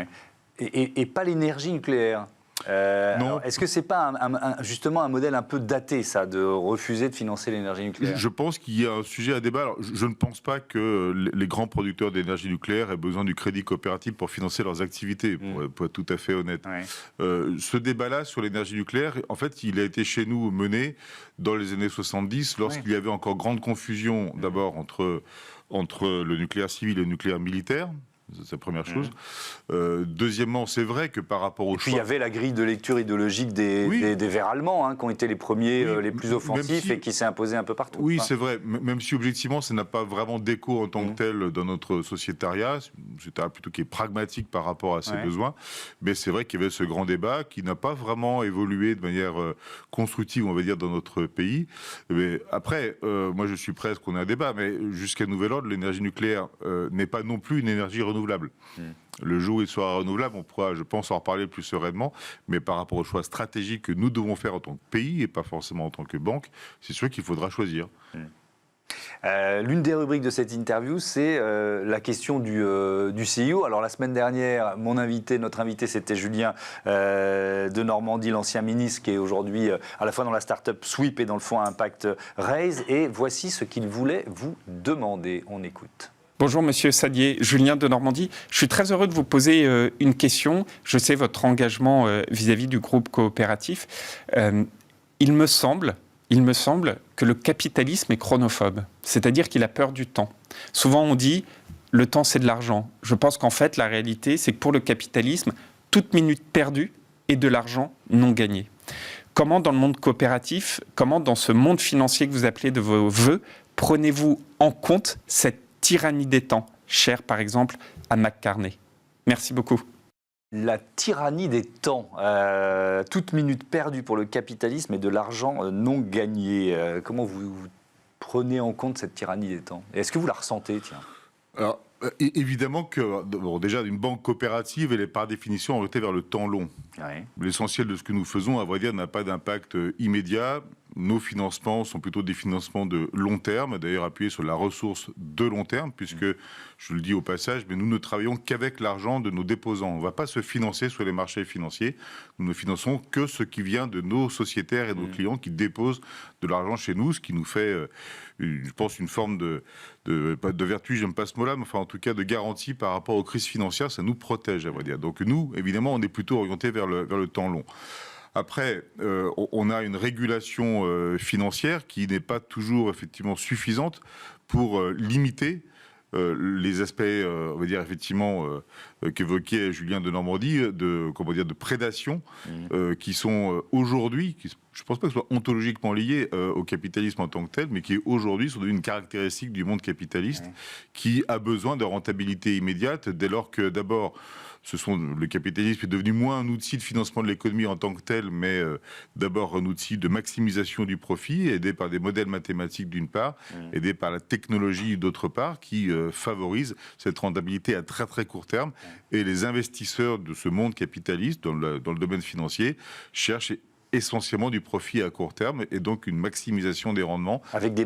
Speaker 1: Et pas l'énergie nucléaire. Non. Est-ce que c'est pas justement un modèle un peu daté, ça, de refuser de financer l'énergie nucléaire?
Speaker 5: Je pense qu'il y a un sujet à débat. Alors, je ne pense pas que les grands producteurs d'énergie nucléaire aient besoin du crédit coopératif pour financer leurs activités, pour être tout à fait honnête. Ce débat-là sur l'énergie nucléaire, en fait, il a été chez nous mené dans les années 70, lorsqu'il y avait encore grande confusion, d'abord, entre le nucléaire civil et le nucléaire militaire. C'est la première chose. Deuxièmement, c'est vrai que par rapport au choix...
Speaker 1: Puis il y avait la grille de lecture idéologique des Verts allemands, qui ont été les premiers, les plus offensifs et qui s'est imposée un peu partout.
Speaker 5: Oui, c'est vrai. Même si objectivement, ça n'a pas vraiment d'écho en tant que tel dans notre sociétariat. C'est plutôt qui est pragmatique par rapport à ses besoins. Mais c'est vrai qu'il y avait ce grand débat qui n'a pas vraiment évolué de manière constructive, on va dire, dans notre pays. Mais après, moi, je suis prêt à ce qu'on ait un débat. Mais jusqu'à nouvel ordre, l'énergie nucléaire n'est pas non plus une énergie renouvelable. Le jour où il sera renouvelable, on pourra, je pense, en reparler plus sereinement. Mais par rapport aux choix stratégiques que nous devons faire en tant que pays et pas forcément en tant que banque, c'est sûr qu'il faudra choisir.
Speaker 1: L'une des rubriques de cette interview, c'est la question du CIO. Alors la semaine dernière, notre invité, c'était Julien de Normandie, l'ancien ministre, qui est aujourd'hui à la fois dans la start-up Sweep et dans le fonds à impact Raise. Et voici ce qu'il voulait vous demander. On écoute.
Speaker 6: Bonjour Monsieur Sadier, Julien de Normandie. Je suis très heureux de vous poser une question. Je sais votre engagement vis-à-vis du groupe coopératif. Il me semble que le capitalisme est chronophobe, c'est-à-dire qu'il a peur du temps. Souvent on dit le temps c'est de l'argent. Je pense qu'en fait la réalité c'est que pour le capitalisme, toute minute perdue est de l'argent non gagné. Comment dans le monde coopératif, comment dans ce monde financier que vous appelez de vos voeux, prenez-vous en compte cette tyrannie des temps, chère par exemple à McCartney? Merci beaucoup.
Speaker 1: La tyrannie des temps, toute minute perdue pour le capitalisme et de l'argent non gagné. Comment vous prenez en compte cette tyrannie des temps? Est-ce que vous la ressentez, tiens?
Speaker 5: Alors, évidemment que, déjà, une banque coopérative, elle est par définition orientée vers le temps long. L'essentiel de ce que nous faisons, à vrai dire, n'a pas d'impact immédiat. Nos financements sont plutôt des financements de long terme, d'ailleurs appuyés sur la ressource de long terme, puisque, je le dis au passage, mais nous ne travaillons qu'avec l'argent de nos déposants. On ne va pas se financer sur les marchés financiers. Nous ne finançons que ce qui vient de nos sociétaires et de nos clients qui déposent de l'argent chez nous, ce qui nous fait, je pense, une forme de vertu, j'aime pas ce mot-là, mais enfin, en tout cas, de garantie par rapport aux crises financières. Ça nous protège, à vrai dire. Donc nous, évidemment, on est plutôt orienté vers le temps long. Après, on a une régulation financière qui n'est pas toujours effectivement suffisante pour limiter les aspects, on va dire effectivement, qu'évoquait Julien de Normandie, de prédation, qui sont aujourd'hui, je ne pense pas que ce soit ontologiquement lié au capitalisme en tant que tel, mais qui aujourd'hui sont devenus une caractéristique du monde capitaliste, qui a besoin de rentabilité immédiate, dès lors que d'abord, le capitalisme est devenu moins un outil de financement de l'économie en tant que tel, mais d'abord un outil de maximisation du profit, aidé par des modèles mathématiques d'une part, aidé par la technologie d'autre part, qui favorise cette rentabilité à très très court terme. Et les investisseurs de ce monde capitaliste, dans le domaine financier, cherchent essentiellement du profit à court terme et donc une maximisation des rendements.
Speaker 1: Avec des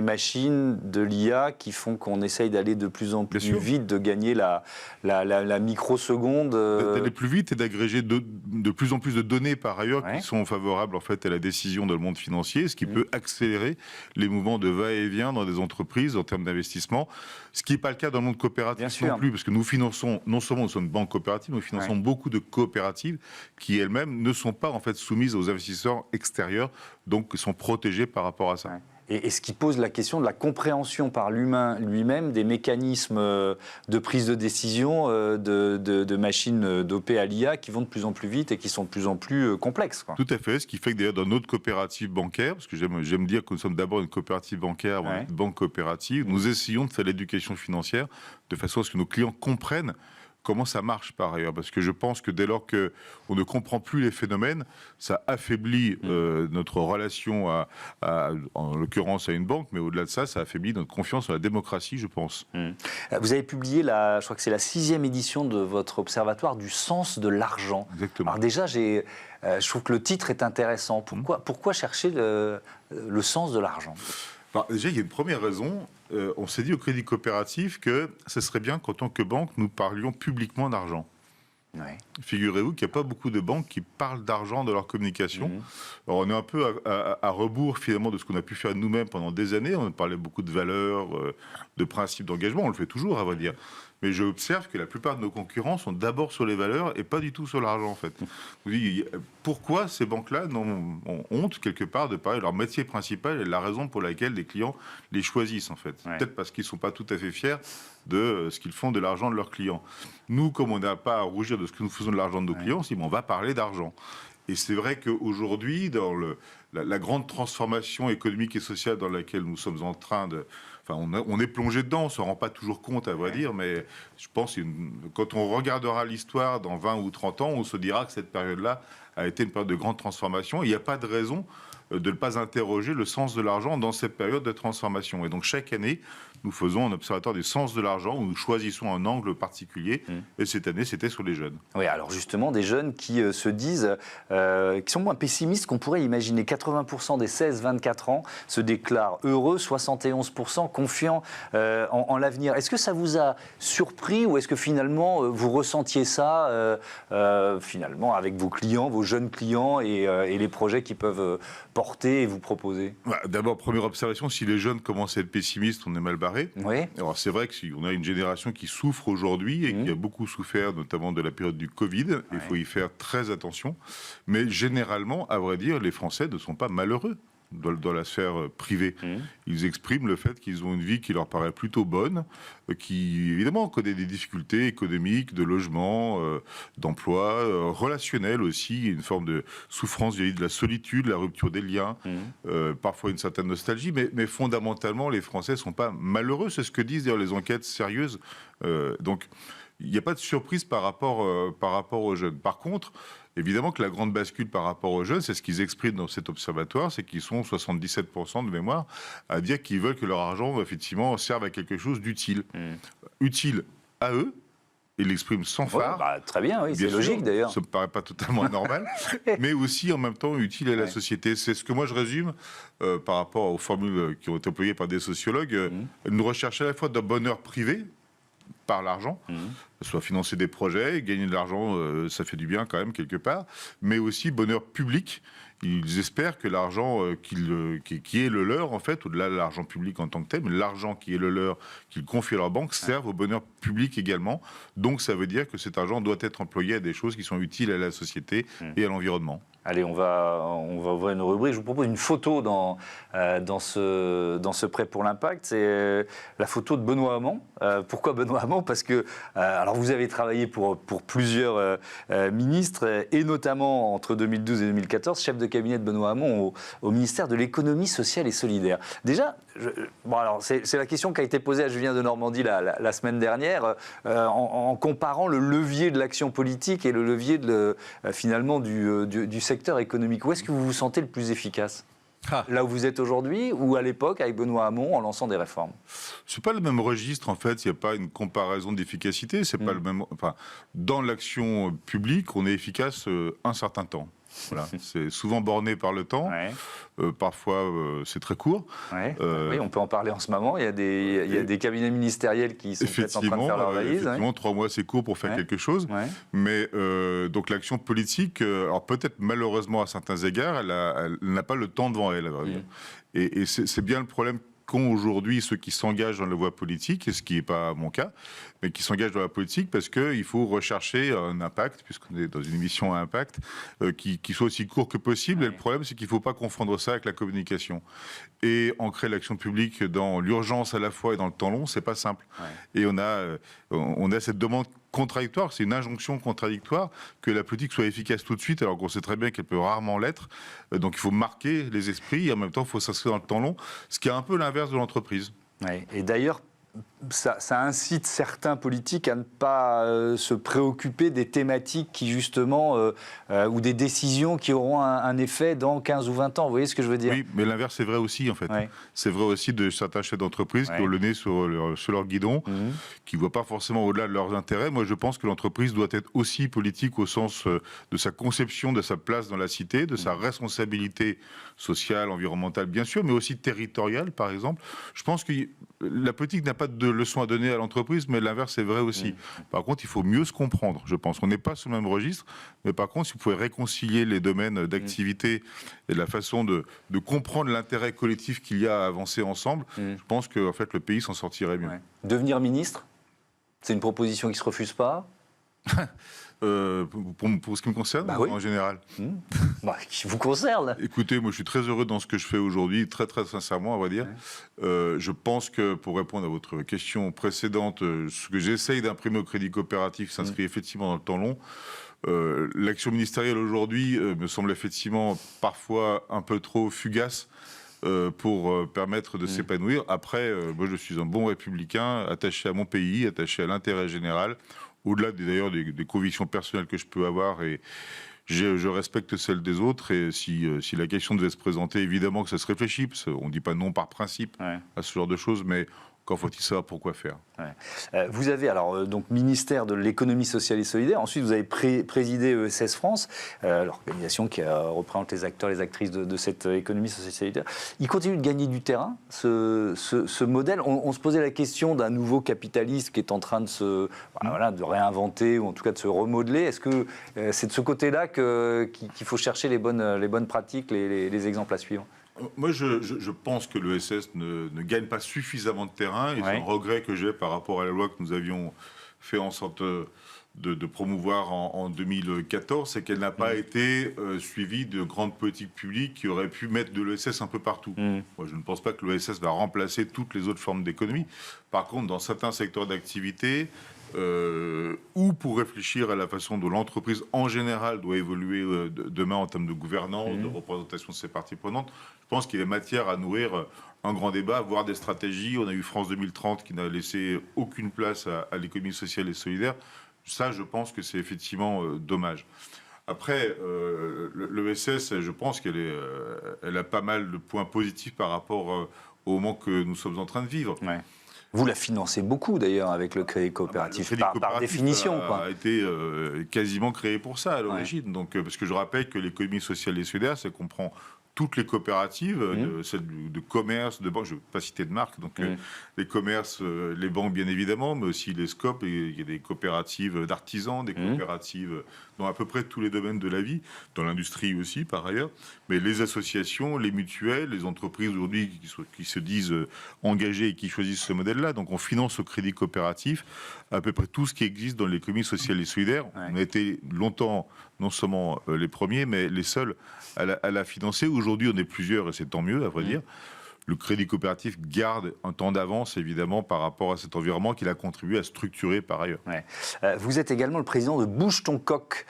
Speaker 1: machines de l'IA qui font qu'on essaye d'aller de plus en plus vite, de gagner la microseconde.
Speaker 5: D'aller plus vite et d'agréger de plus en plus de données par ailleurs qui sont favorables en fait à la décision dans le monde financier, ce qui peut accélérer les mouvements de va-et-vient dans des entreprises en termes d'investissement, ce qui n'est pas le cas dans le monde coopératif non plus, parce que nous finançons, non seulement nous sommes une banque coopérative, nous finançons beaucoup de coopératives qui elles-mêmes ne sont pas en fait soumises aux investisseurs extérieurs, donc sont protégés par rapport à ça.
Speaker 1: et ce qui pose la question de la compréhension par l'humain lui-même des mécanismes de prise de décision de machines dopées à l'IA qui vont de plus en plus vite et qui sont de plus en plus complexes.
Speaker 5: Tout à fait, ce qui fait que d'ailleurs dans notre coopérative bancaire, parce que j'aime dire que nous sommes d'abord une coopérative bancaire, une banque coopérative, nous essayons de faire l'éducation financière de façon à ce que nos clients comprennent comment ça marche par ailleurs. Parce que je pense que dès lors qu'on ne comprend plus les phénomènes, ça affaiblit notre relation, en l'occurrence à une banque, mais au-delà de ça, ça affaiblit notre confiance en la démocratie, je pense.
Speaker 1: Vous avez publié, je crois que c'est la 6e édition de votre observatoire du sens de l'argent.
Speaker 5: Exactement.
Speaker 1: Alors déjà, je trouve que le titre est intéressant. Pourquoi chercher le sens de l'argent ?
Speaker 5: Déjà, il y a une première raison. On s'est dit au Crédit Coopératif que ce serait bien qu'en tant que banque, nous parlions publiquement d'argent.
Speaker 1: Ouais.
Speaker 5: Figurez-vous qu'il n'y a pas beaucoup de banques qui parlent d'argent dans leur communication. Alors, on est un peu à rebours finalement de ce qu'on a pu faire nous-mêmes pendant des années. On parlait beaucoup de valeurs, de principes d'engagement. On le fait toujours, à vrai dire. Mais j'observe que la plupart de nos concurrents sont d'abord sur les valeurs et pas du tout sur l'argent, en fait. Vous dites, pourquoi ces banques-là ont honte, quelque part, de parler de leur métier principal et de la raison pour laquelle les clients les choisissent, en fait.
Speaker 1: Ouais.
Speaker 5: Peut-être parce qu'ils ne sont pas tout à fait fiers de ce qu'ils font de l'argent de leurs clients. Nous, comme on n'a pas à rougir de ce que nous faisons de l'argent de nos clients, on va parler d'argent. Et c'est vrai qu'aujourd'hui, dans la grande transformation économique et sociale dans laquelle nous sommes en train de... Enfin, on est plongé dedans, on ne se rend pas toujours compte, à vrai dire, mais je pense que quand on regardera l'histoire dans 20 ou 30 ans, on se dira que cette période-là a été une période de grande transformation. Il n'y a pas de raison de ne pas interroger le sens de l'argent dans cette période de transformation. Et donc, chaque année, nous faisons un observatoire du sens de l'argent où nous choisissons un angle particulier. Et cette année, c'était sur les jeunes.
Speaker 1: Oui, alors justement, des jeunes qui se disent, qui sont moins pessimistes qu'on pourrait imaginer. 80% des 16-24 ans se déclarent heureux, 71% confiants en l'avenir. Est-ce que ça vous a surpris ou est-ce que finalement, vous ressentiez ça finalement avec vos clients, vos jeunes clients et les projets qu'ils peuvent porter et vous proposer ?
Speaker 5: D'abord, première observation, si les jeunes commencent à être pessimistes, on est mal barré.
Speaker 1: Oui.
Speaker 5: Alors c'est vrai qu'on a une génération qui souffre aujourd'hui et qui a beaucoup souffert, notamment de la période du Covid. Il faut y faire très attention. Mais généralement, à vrai dire, les Français ne sont pas malheureux dans la sphère privée. Ils expriment le fait qu'ils ont une vie qui leur paraît plutôt bonne, qui évidemment connaît des difficultés économiques, de logement, d'emploi, relationnelles aussi, une forme de souffrance vis-à-vis de la solitude, la rupture des liens, parfois une certaine nostalgie, mais fondamentalement les Français ne sont pas malheureux, c'est ce que disent d'ailleurs les enquêtes sérieuses. Donc il n'y a pas de surprise par rapport aux jeunes. Par contre, évidemment que la grande bascule par rapport aux jeunes, c'est ce qu'ils expriment dans cet observatoire, c'est qu'ils sont 77% de mémoire à dire qu'ils veulent que leur argent, effectivement, serve à quelque chose d'utile. Utile à eux, ils l'expriment sans phare.
Speaker 1: Très bien, oui, c'est logique d'ailleurs. Ça
Speaker 5: ne me paraît pas totalement anormal, mais aussi en même temps utile à la société. C'est ce que moi je résume par rapport aux formules qui ont été employées par des sociologues. Nous recherchons à la fois d'un bonheur privé, par l'argent, soit financer des projets, gagner de l'argent, ça fait du bien quand même quelque part, mais aussi bonheur public. Ils espèrent que l'argent qui est le leur, en fait, au-delà de l'argent public en tant que tel, mais l'argent qui est le leur, qu'ils confient à leur banque, serve au bonheur public également. Donc ça veut dire que cet argent doit être employé à des choses qui sont utiles à la société et à l'environnement.
Speaker 1: Allez, on va ouvrir une rubrique. Je vous propose une photo dans ce Prêt pour l'Impact. C'est la photo de Benoît Hamon. Pourquoi Benoît Hamon ? Parce que alors vous avez travaillé pour plusieurs ministres, et notamment entre 2012 et 2014, chef de cabinet de Benoît Hamon au ministère de l'économie sociale et solidaire. Déjà, c'est la question qui a été posée à Julien de Normandie la semaine dernière, en comparant le levier de l'action politique et le levier finalement du secteur économique. Où est-ce que vous vous sentez le plus efficace ? Là où vous êtes aujourd'hui ou à l'époque avec Benoît Hamon en lançant des réformes ?
Speaker 5: C'est pas le même registre en fait, il n'y a pas une comparaison d'efficacité, c'est pas le même. Enfin, dans l'action publique, on est efficace un certain temps. Voilà. C'est souvent borné par le temps. Parfois, c'est très court.
Speaker 1: Oui, on peut en parler en ce moment. Il y a des cabinets ministériels qui sont peut-être en train de faire leur valise.
Speaker 5: Effectivement, 3 mois, c'est court pour faire quelque chose. Mais donc, l'action politique, alors peut-être malheureusement à certains égards, elle n'a pas le temps devant elle. Et c'est bien le problème qu'ont aujourd'hui ceux qui s'engagent dans la voie politique, et ce qui n'est pas mon cas, mais qui s'engagent dans la politique parce qu'il faut rechercher un impact, puisqu'on est dans une émission à impact, qui soit aussi court que possible. Ouais. Et le problème, c'est qu'il ne faut pas confondre ça avec la communication. Et ancrer l'action publique dans l'urgence à la fois et dans le temps long, c'est pas simple. Ouais. Et on a cette demande contradictoire, c'est une injonction contradictoire que la politique soit efficace tout de suite, alors qu'on sait très bien qu'elle peut rarement l'être. Donc il faut marquer les esprits et en même temps il faut s'inscrire dans le temps long, ce qui est un peu l'inverse de l'entreprise.
Speaker 1: Ouais. Et d'ailleurs, ça incite certains politiques à ne pas se préoccuper des thématiques qui justement, ou des décisions qui auront un effet dans 15 ou 20 ans. Vous voyez ce que je veux dire?
Speaker 5: Oui, mais l'inverse c'est vrai aussi en fait. Ouais. C'est vrai aussi de certains chefs d'entreprise qui ont le nez sur leur guidon, qui ne voient pas forcément au-delà de leurs intérêts. Moi je pense que l'entreprise doit être aussi politique au sens de sa conception, de sa place dans la cité, de sa responsabilité sociale, environnementale bien sûr, mais aussi territoriale par exemple. Je pense que la politique n'a pas de leçons à donner à l'entreprise, mais l'inverse est vrai aussi. Par contre, il faut mieux se comprendre, je pense. On n'est pas sur le même registre, mais par contre, si vous pouvez réconcilier les domaines d'activité et la façon de comprendre l'intérêt collectif qu'il y a à avancer ensemble, je pense que en fait, le pays s'en sortirait mieux.
Speaker 1: Ouais. Devenir ministre, c'est une proposition qui ne se refuse pas?
Speaker 5: Pour ce qui me concerne, en général.
Speaker 1: Qui vous concerne.
Speaker 5: Écoutez, moi je suis très heureux dans ce que je fais aujourd'hui, très très sincèrement, à vrai dire. Je pense que, pour répondre à votre question précédente, ce que j'essaye d'imprimer au Crédit Coopératif s'inscrit effectivement dans le temps long. L'action ministérielle aujourd'hui me semble effectivement parfois un peu trop fugace pour permettre de s'épanouir. Après, moi je suis un bon républicain, attaché à mon pays, attaché à l'intérêt général, au-delà d'ailleurs des convictions personnelles que je peux avoir, et je respecte celles des autres. Et si la question devait se présenter, évidemment que ça se réfléchit, parce qu'on ne dit pas non par principe à ce genre de choses, mais quand faut-il savoir pourquoi faire.
Speaker 1: Vous avez alors donc ministère de l'économie sociale et solidaire. Ensuite, vous avez présidé ESS France, l'organisation qui représente les acteurs, les actrices de cette économie sociale et solidaire. Il continue de gagner du terrain, ce modèle. On se posait la question d'un nouveau capitaliste qui est en train de réinventer, ou en tout cas de se remodeler. Est-ce que c'est de ce côté-là qu'il faut chercher les bonnes pratiques, les exemples à suivre?
Speaker 5: Moi, je pense que l'ESS ne gagne pas suffisamment de terrain, et c'est un regret que j'ai par rapport à la loi que nous avions fait en sorte de promouvoir en 2014, c'est qu'elle n'a pas été suivie de grandes politiques publiques qui auraient pu mettre de l'ESS un peu partout. Moi, je ne pense pas que l'ESS va remplacer toutes les autres formes d'économie. Par contre, dans certains secteurs d'activité, ou pour réfléchir à la façon dont l'entreprise en général doit évoluer demain en termes de gouvernance, de représentation de ses parties prenantes, je pense qu'il y a matière à nourrir un grand débat, voire des stratégies. On a eu France 2030 qui n'a laissé aucune place à l'économie sociale et solidaire. Ça, je pense que c'est effectivement dommage. Après, l'ESS, je pense elle a pas mal de points positifs par rapport au moment que nous sommes en train de vivre.
Speaker 1: Ouais. Vous la financez beaucoup d'ailleurs avec le Crédit Coopératif, par définition.
Speaker 5: A été quasiment créé pour ça à l'origine. Donc, parce que je rappelle que l'économie sociale et solidaire, ça comprend toutes les coopératives, celles de commerce, de banque, je ne vais pas citer de marque, donc les commerces, les banques bien évidemment, mais aussi les SCOP, il y a des coopératives d'artisans, des coopératives dans à peu près tous les domaines de la vie, dans l'industrie aussi par ailleurs, mais les associations, les mutuelles, les entreprises aujourd'hui qui se disent engagées et qui choisissent ce modèle-là. Donc on finance au Crédit Coopératif à peu près tout ce qui existe dans l'économie sociale et solidaire. On a été longtemps non seulement les premiers, mais les seuls à la financer. Aujourd'hui, on est plusieurs et c'est tant mieux, à vrai dire. Le Crédit Coopératif garde un temps d'avance, évidemment, par rapport à cet environnement qu'il a contribué à structurer par ailleurs.
Speaker 1: Vous êtes également le président de Bouge ton coq.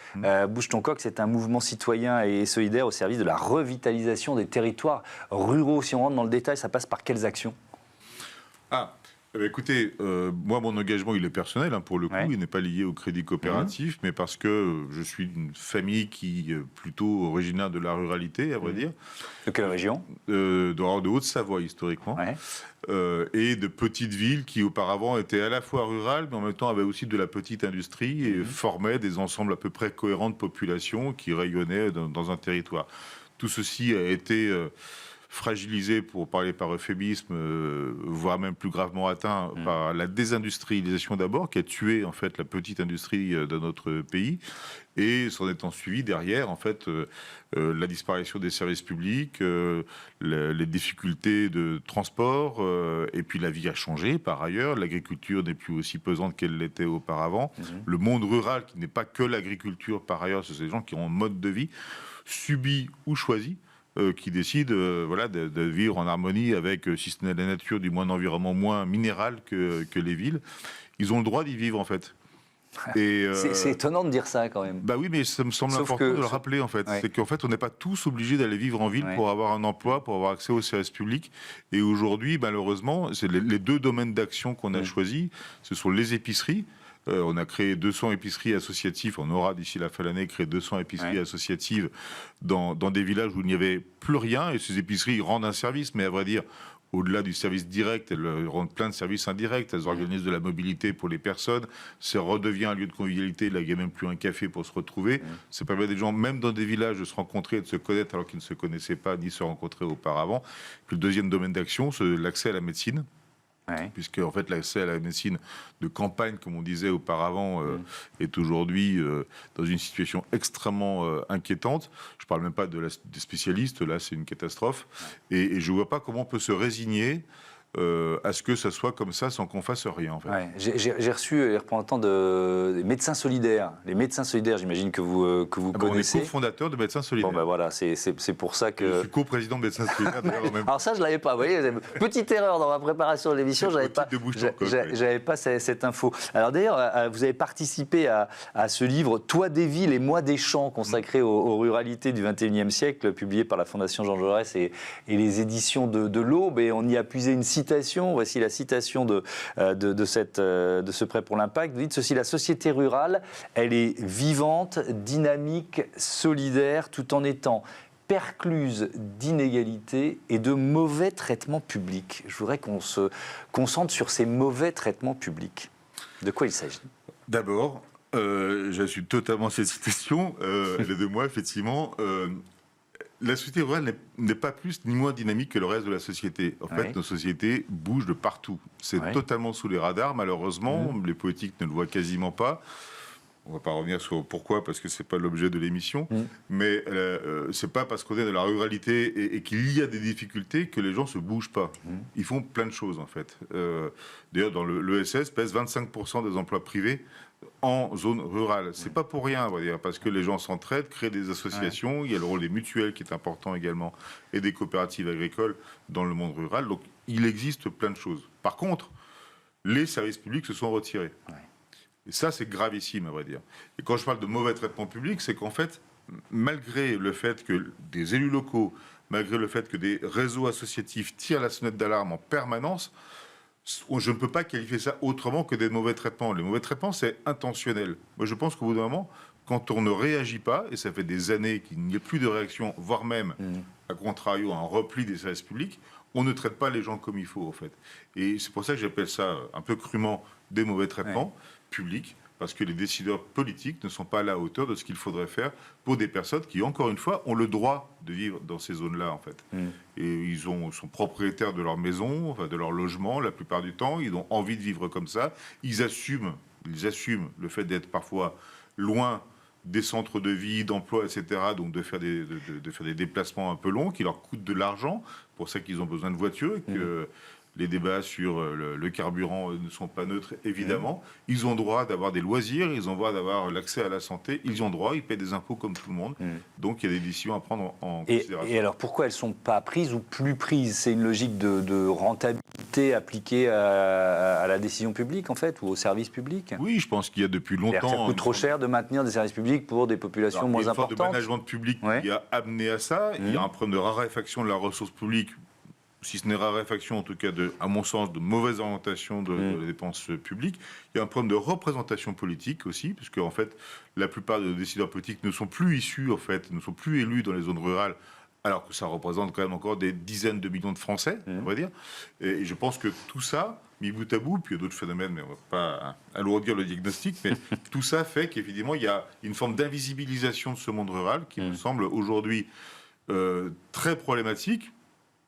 Speaker 1: Bouge ton coq, c'est un mouvement citoyen et solidaire au service de la revitalisation des territoires ruraux. Si on rentre dans le détail, ça passe par quelles actions ?
Speaker 5: Écoutez, moi, mon engagement, il est personnel, pour le coup. Il n'est pas lié au Crédit Coopératif, mais parce que je suis d'une famille qui est plutôt originaire de la ruralité, à vrai dire.
Speaker 1: De quelle région ?
Speaker 5: De Haute-Savoie, historiquement. Et de petites villes qui, auparavant, étaient à la fois rurales, mais en même temps avaient aussi de la petite industrie et formaient des ensembles à peu près cohérents de population qui rayonnaient dans un territoire. Tout ceci a été fragilisé, pour parler par euphémisme, voire même plus gravement atteint par la désindustrialisation d'abord, qui a tué en fait la petite industrie de notre pays, et s'en étant suivi derrière en fait la disparition des services publics, les difficultés de transport, et puis la vie a changé par ailleurs. L'agriculture n'est plus aussi pesante qu'elle l'était auparavant. Le monde rural, qui n'est pas que l'agriculture par ailleurs, c'est des gens qui ont un mode de vie subi ou choisi, qui décident de vivre en harmonie avec, si ce n'est la nature, du moins un environnement moins minéral que les villes. Ils ont le droit d'y vivre en fait.
Speaker 1: C'est étonnant de dire ça quand même.
Speaker 5: Bah oui, mais ça me semble important de le rappeler en fait. Ouais. C'est qu'en fait, on n'est pas tous obligés d'aller vivre en ville pour avoir un emploi, pour avoir accès aux services publics. Et aujourd'hui, malheureusement, c'est les deux domaines d'action qu'on a choisis. Ce sont les épiceries. On a créé 200 épiceries associatives. On aura d'ici la fin de l'année créé 200 épiceries associatives dans des villages où il n'y avait plus rien. Et ces épiceries rendent un service, mais à vrai dire, au-delà du service direct, elles rendent plein de services indirects. Elles organisent de la mobilité pour les personnes. Ça redevient un lieu de convivialité. Là, il n'y a même plus un café pour se retrouver. Ça permet à des gens, même dans des villages, de se rencontrer et de se connaître alors qu'ils ne se connaissaient pas ni se rencontraient auparavant. Puis le deuxième domaine d'action, c'est l'accès à la médecine. Puisque en fait l'accès à la médecine de campagne, comme on disait auparavant, est aujourd'hui dans une situation extrêmement inquiétante. Je ne parle même pas des spécialistes, là c'est une catastrophe. Et je ne vois pas comment on peut se résigner à ce que ça soit comme ça sans qu'on fasse rien. En fait.
Speaker 1: J'ai reçu les représentants des médecins solidaires. Les médecins solidaires, j'imagine que vous connaissez.
Speaker 5: On est co-fondateur de Médecins Solidaires.
Speaker 1: Bon, ben voilà, c'est pour ça que...
Speaker 5: Je suis co-président de Médecins Solidaires.
Speaker 1: Alors ça, je ne l'avais pas. Vous voyez, petite erreur dans ma préparation de l'émission, je n'avais pas cette info. Alors d'ailleurs, vous avez participé à ce livre « Toi des villes et moi des champs » consacré aux ruralités du XXIe siècle, publié par la Fondation Jean Jaurès et les éditions de l'Aube. Et on y a puisé une citation. Voici la citation de ce Prêt pour l'Impact. Vous dites ceci: la société rurale, elle est vivante, dynamique, solidaire, tout en étant percluse d'inégalités et de mauvais traitements publics. Je voudrais qu'on se concentre sur ces mauvais traitements publics. De quoi il s'agit ?
Speaker 5: D'abord, j'assume totalement cette citation. Elle est de moi, effectivement. La société rurale n'est pas plus ni moins dynamique que le reste de la société. En fait, nos sociétés bougent de partout. C'est totalement sous les radars, malheureusement. Les politiques ne le voient quasiment pas. On ne va pas revenir sur pourquoi, parce que ce n'est pas l'objet de l'émission. Mais ce n'est pas parce qu'on est dans la ruralité et qu'il y a des difficultés que les gens ne se bougent pas. Ils font plein de choses, en fait. D'ailleurs, dans l'ESS, pèse 25% des emplois privés en zone rurale. C'est pas pour rien, on va dire, parce que les gens s'entraident, créent des associations. Il y a le rôle des mutuelles qui est important également, et des coopératives agricoles dans le monde rural. Donc, il existe plein de choses. Par contre, les services publics se sont retirés. Et ça, c'est gravissime, à vrai dire. Et quand je parle de mauvais traitement public, c'est qu'en fait, malgré le fait que des élus locaux, malgré le fait que des réseaux associatifs tirent la sonnette d'alarme en permanence, je ne peux pas qualifier ça autrement que des mauvais traitements. Les mauvais traitements, c'est intentionnel. Moi, je pense qu'au bout d'un moment, quand on ne réagit pas, et ça fait des années qu'il n'y a plus de réaction, voire même, à contrario, un repli des services publics, on ne traite pas les gens comme il faut, en fait. Et c'est pour ça que j'appelle ça, un peu crûment, des mauvais traitements publics, parce que les décideurs politiques ne sont pas à la hauteur de ce qu'il faudrait faire pour des personnes qui, encore une fois, ont le droit de vivre dans ces zones-là, en fait. Et ils sont propriétaires de leur maison, enfin, de leur logement, la plupart du temps. Ils ont envie de vivre comme ça. Ils assument le fait d'être parfois loin des centres de vie, d'emploi, etc. Donc de faire des déplacements un peu longs qui leur coûtent de l'argent. Pour ça qu'ils ont besoin de voitures. Les débats sur le carburant ne sont pas neutres, évidemment. Ils ont droit d'avoir des loisirs, ils ont droit d'avoir l'accès à la santé, ils ont droit, ils paient des impôts comme tout le monde. Donc il y a des décisions à prendre en considération.
Speaker 1: Et alors pourquoi elles ne sont pas prises ou plus prises ? C'est une logique de rentabilité appliquée à la décision publique, en fait, ou au service public ?
Speaker 5: Oui, je pense qu'il y a depuis longtemps...
Speaker 1: Ça coûte trop cher de maintenir des services publics pour des populations moins importantes.
Speaker 5: Il y a un effort de management public qui a amené à ça. Il y a un problème de raréfaction de la ressource publique, si ce n'est raréfaction, en tout cas, à mon sens, de mauvaise orientation de la dépense publique. Il y a un problème de représentation politique aussi, puisque en fait, la plupart des décideurs politiques ne sont plus issus, en fait, ne sont plus élus dans les zones rurales, alors que ça représente quand même encore des dizaines de millions de Français, on va dire. Et je pense que tout ça, mis bout à bout, puis il y a d'autres phénomènes, mais on ne va pas alourdir le diagnostic, mais tout ça fait qu'évidemment, il y a une forme d'invisibilisation de ce monde rural qui me semble aujourd'hui très problématique.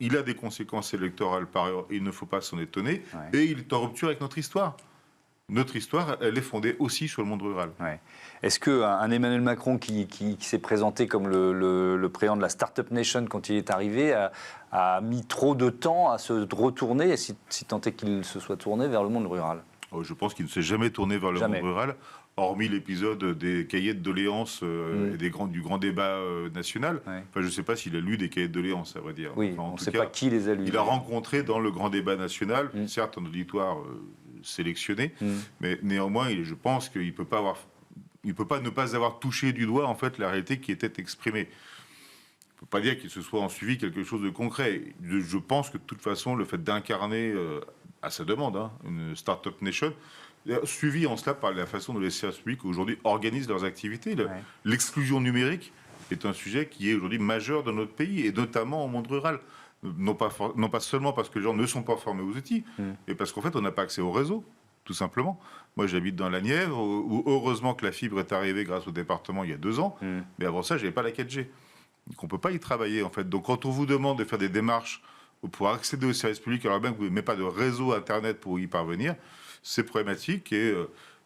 Speaker 5: il a des conséquences électorales par ailleurs, il ne faut pas s'en étonner, et il est en rupture avec notre histoire. Notre histoire, elle est fondée aussi sur le monde rural.
Speaker 1: Ouais. Est-ce qu'un Emmanuel Macron qui s'est présenté comme le président de la Startup Nation quand il est arrivé a mis trop de temps à se retourner, si tant est qu'il se soit tourné vers le monde rural?
Speaker 5: Je pense qu'il ne s'est jamais tourné vers le monde rural, hormis l'épisode des cahiers de doléances et du grand débat national.
Speaker 1: Ouais.
Speaker 5: Enfin, je ne sais pas s'il a lu des cahiers de doléances, à vrai dire.
Speaker 1: Oui,
Speaker 5: enfin,
Speaker 1: on ne sait pas qui les a lus.
Speaker 5: Il a rencontré dans le grand débat national, certes un auditoire sélectionné, mais néanmoins, je pense qu'il ne peut pas ne pas avoir touché du doigt en fait la réalité qui était exprimée. Il ne peut pas dire qu'il se soit en suivi quelque chose de concret. Je pense que de toute façon, le fait d'incarner, à sa demande, une Startup Nation, suivi en cela par la façon dont les services publics aujourd'hui organisent leurs activités. L'exclusion numérique est un sujet qui est aujourd'hui majeur dans notre pays, et notamment au monde rural. Non pas seulement parce que les gens ne sont pas formés aux outils, mais parce qu'en fait, on n'a pas accès au réseau, tout simplement. Moi, j'habite dans la Nièvre, où heureusement que la fibre est arrivée grâce au département il y a 2 ans, mais avant ça, je n'avais pas la 4G. Donc, on ne peut pas y travailler, en fait. Donc, quand on vous demande de faire des démarches pour accéder aux services publics, alors même que vous n'avez pas de réseau Internet pour y parvenir, c'est problématique. Et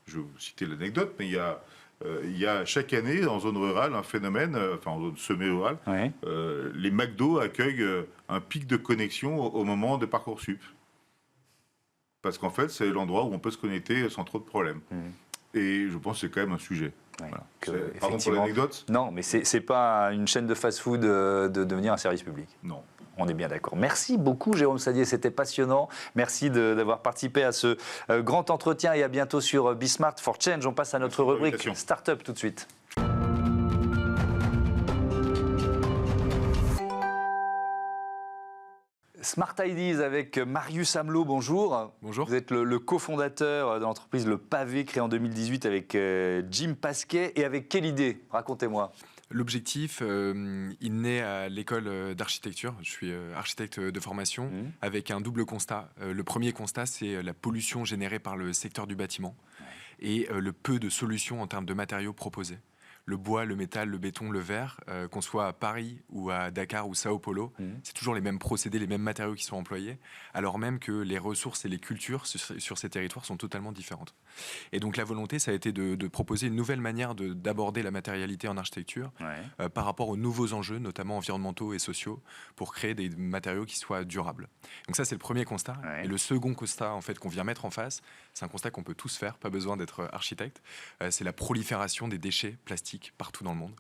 Speaker 5: je vais vous citer l'anecdote, mais il y a chaque année, en zone rurale, un phénomène, en zone semi-rurale, les McDo accueillent un pic de connexion au moment de Parcoursup. Parce qu'en fait, c'est l'endroit où on peut se connecter sans trop de problèmes. Et je pense que c'est quand même un sujet. Voilà. Pardon pour l'anecdote.
Speaker 1: Non, mais c'est pas une chaîne de fast-food de devenir un service public.
Speaker 5: Non.
Speaker 1: On est bien d'accord. Merci beaucoup, Jérôme Sadier, c'était passionnant. Merci d'avoir participé à ce grand entretien et à bientôt sur Be Smart for Change. On passe à notre rubrique Startup tout de suite. Smart Ideas avec Marius Amelot, bonjour.
Speaker 7: Bonjour.
Speaker 1: Vous êtes le cofondateur de l'entreprise Le Pavé, créée en 2018 avec Jim Pasquet. Et avec quelle idée? Racontez-moi.
Speaker 7: L'objectif, il naît à l'école d'architecture. Je suis architecte de formation avec un double constat. Le premier constat, c'est la pollution générée par le secteur du bâtiment et le peu de solutions en termes de matériaux proposés. Le bois, le métal, le béton, le verre, qu'on soit à Paris ou à Dakar ou Sao Paulo, c'est toujours les mêmes procédés, les mêmes matériaux qui sont employés, alors même que les ressources et les cultures sur ces territoires sont totalement différentes. Et donc la volonté, ça a été de proposer une nouvelle manière d'aborder la matérialité en architecture par rapport aux nouveaux enjeux, notamment environnementaux et sociaux, pour créer des matériaux qui soient durables. Donc ça, c'est le premier constat. Et le second constat, en fait, qu'on vient mettre en face, c'est un constat qu'on peut tous faire, pas besoin d'être architecte, c'est la prolifération des déchets plastiques partout dans le monde.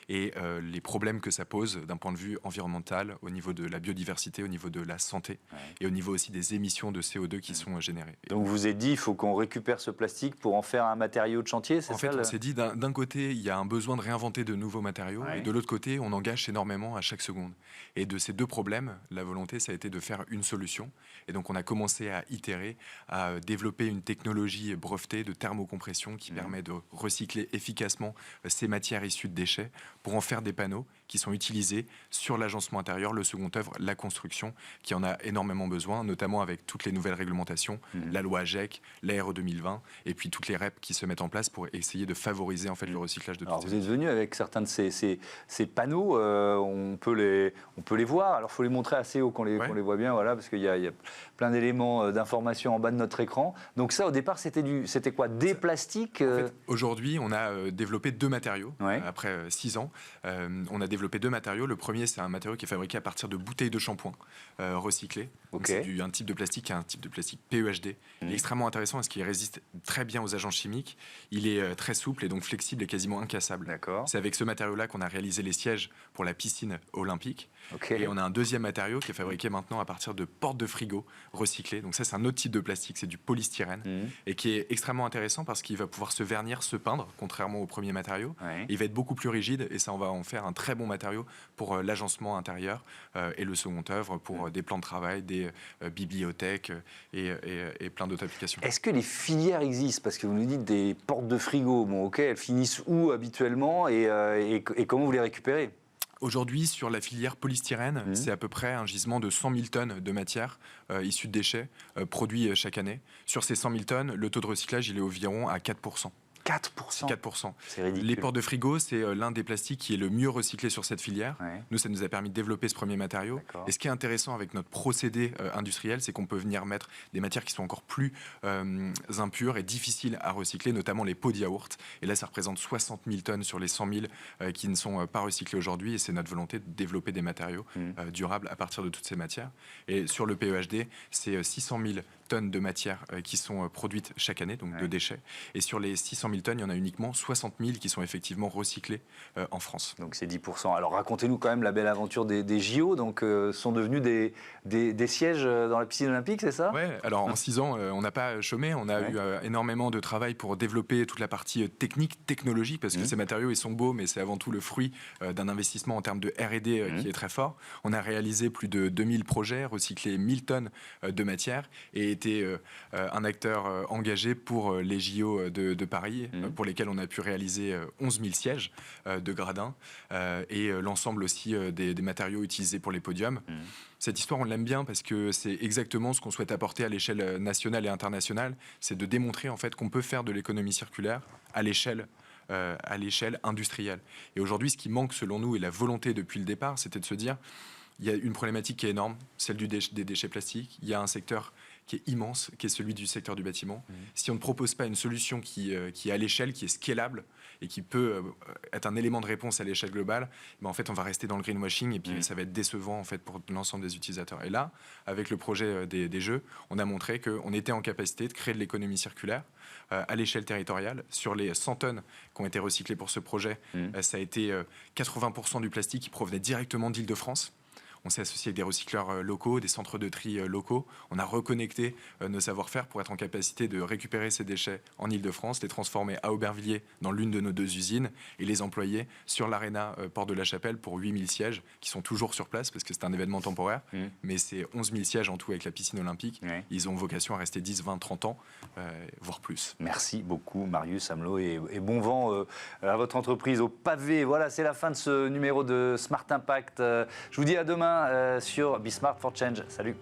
Speaker 7: Et les problèmes que ça pose d'un point de vue environnemental, au niveau de la biodiversité, au niveau de la santé, et au niveau aussi des émissions de CO2 qui sont générées.
Speaker 1: Donc vous vous êtes dit, il faut qu'on récupère ce plastique pour en faire un matériau de chantier, c'est ça?
Speaker 7: En fait, on s'est dit, d'un côté, il y a un besoin de réinventer de nouveaux matériaux, et de l'autre côté, on engage énormément à chaque seconde. Et de ces deux problèmes, la volonté, ça a été de faire une solution. Et donc on a commencé à itérer, à développer une technologie brevetée de thermocompression qui permet de recycler efficacement ces matières issues de déchets pour en faire des panneaux qui sont utilisés sur l'agencement intérieur, le second œuvre, la construction, qui en a énormément besoin, notamment avec toutes les nouvelles réglementations, la loi AGEC, l'ARE 2020, et puis toutes les REP qui se mettent en place pour essayer de favoriser en fait le recyclage de tout ça.
Speaker 1: Alors vous êtes venu avec certains de ces panneaux, on peut les voir, alors il faut les montrer assez haut qu'on les voit bien, voilà, parce qu'il y a plein d'éléments d'information en bas de notre écran. Donc ça, au départ, c'était quoi? Des plastiques
Speaker 7: En fait, aujourd'hui, on a développé 2 matériaux, après 6 ans. On a développé 2 matériaux. Le premier, c'est un matériau qui est fabriqué à partir de bouteilles de shampoing recyclées. C'est un type de plastique qui est un type de plastique PEHD. Il est extrêmement intéressant parce qu'il résiste très bien aux agents chimiques. Il est très souple et donc flexible et quasiment incassable. C'est avec ce matériau-là qu'on a réalisé les sièges pour la piscine olympique. Et on a un deuxième matériau qui est fabriqué maintenant à partir de portes de frigo recyclées. Donc ça, c'est un autre type de plastique, c'est du polystyrène et qui est extrêmement intéressant parce qu'il va pouvoir se vernir, se peindre, contrairement au premier matériau. Il va être beaucoup plus rigide et ça, on va en faire un très bon matériau pour l'agencement intérieur et le second œuvre pour des plans de travail, des bibliothèques et plein d'autres applications.
Speaker 1: Est-ce que les filières existent? Parce que vous nous dites des portes de frigo, bon ok, elles finissent où habituellement et comment vous les récupérez?
Speaker 7: Aujourd'hui, sur la filière polystyrène, c'est à peu près un gisement de 100 000 tonnes de matière issue de déchets produits chaque année. Sur ces 100 000 tonnes, le taux de recyclage il est environ à 4%.
Speaker 1: 4%.
Speaker 7: 4%.
Speaker 1: C'est ridicule.
Speaker 7: Les portes de frigo, c'est l'un des plastiques qui est le mieux recyclé sur cette filière. Nous, ça nous a permis de développer ce premier matériau. Et ce qui est intéressant avec notre procédé industriel, c'est qu'on peut venir mettre des matières qui sont encore plus impures et difficiles à recycler, notamment les pots de yaourt. Et là, ça représente 60 000 tonnes sur les 100 000 qui ne sont pas recyclés aujourd'hui. Et c'est notre volonté de développer des matériaux durables à partir de toutes ces matières. Et sur le PEHD, c'est 600 000 tonnes de matières qui sont produites chaque année, donc de déchets. Et sur les 600 000 tonnes, il y en a uniquement 60 000 qui sont effectivement recyclés en France.
Speaker 1: Donc c'est 10%. Alors racontez-nous quand même la belle aventure des JO, donc sont devenus des sièges dans la piscine olympique, c'est ça?
Speaker 7: Oui, alors en 6 ans, on n'a pas chômé, on a eu énormément de travail pour développer toute la partie technique, technologique, parce que ces matériaux, ils sont beaux, mais c'est avant tout le fruit d'un investissement en termes de R&D qui est très fort. On a réalisé plus de 2000 projets, recyclé 1000 tonnes de matière, et été un acteur engagé pour les JO de Paris, pour lesquels on a pu réaliser 11 000 sièges de gradins et l'ensemble aussi des matériaux utilisés pour les podiums. Cette histoire, on l'aime bien parce que c'est exactement ce qu'on souhaite apporter à l'échelle nationale et internationale, c'est de démontrer en fait qu'on peut faire de l'économie circulaire à l'échelle industrielle. Et aujourd'hui, ce qui manque selon nous et la volonté depuis le départ, c'était de se dire il y a une problématique qui est énorme, celle des déchets plastiques. Il y a un secteur qui est immense, qui est celui du secteur du bâtiment. Si on ne propose pas une solution qui est à l'échelle, qui est scalable et qui peut être un élément de réponse à l'échelle globale, ben en fait, on va rester dans le greenwashing et puis ça va être décevant en fait, pour l'ensemble des utilisateurs. Et là, avec le projet des Jeux, on a montré qu'on était en capacité de créer de l'économie circulaire à l'échelle territoriale. Sur les 100 tonnes qui ont été recyclées pour ce projet, ça a été 80% du plastique qui provenait directement d'Île-de-France. On s'est associé avec des recycleurs locaux, des centres de tri locaux. On a reconnecté nos savoir-faire pour être en capacité de récupérer ces déchets en Île-de-France, les transformer à Aubervilliers dans l'une de nos 2 usines et les employer sur l'Arena Porte de la Chapelle pour 8000 sièges qui sont toujours sur place parce que c'est un événement temporaire. Mais c'est 11 000 sièges en tout avec la piscine olympique. Ils ont vocation à rester 10, 20, 30 ans, voire plus.
Speaker 1: Merci beaucoup Marius Amelot et bon vent à votre entreprise au pavé. Voilà, c'est la fin de ce numéro de Smart Impact. Je vous dis à demain sur Be Smart for Change. Salut.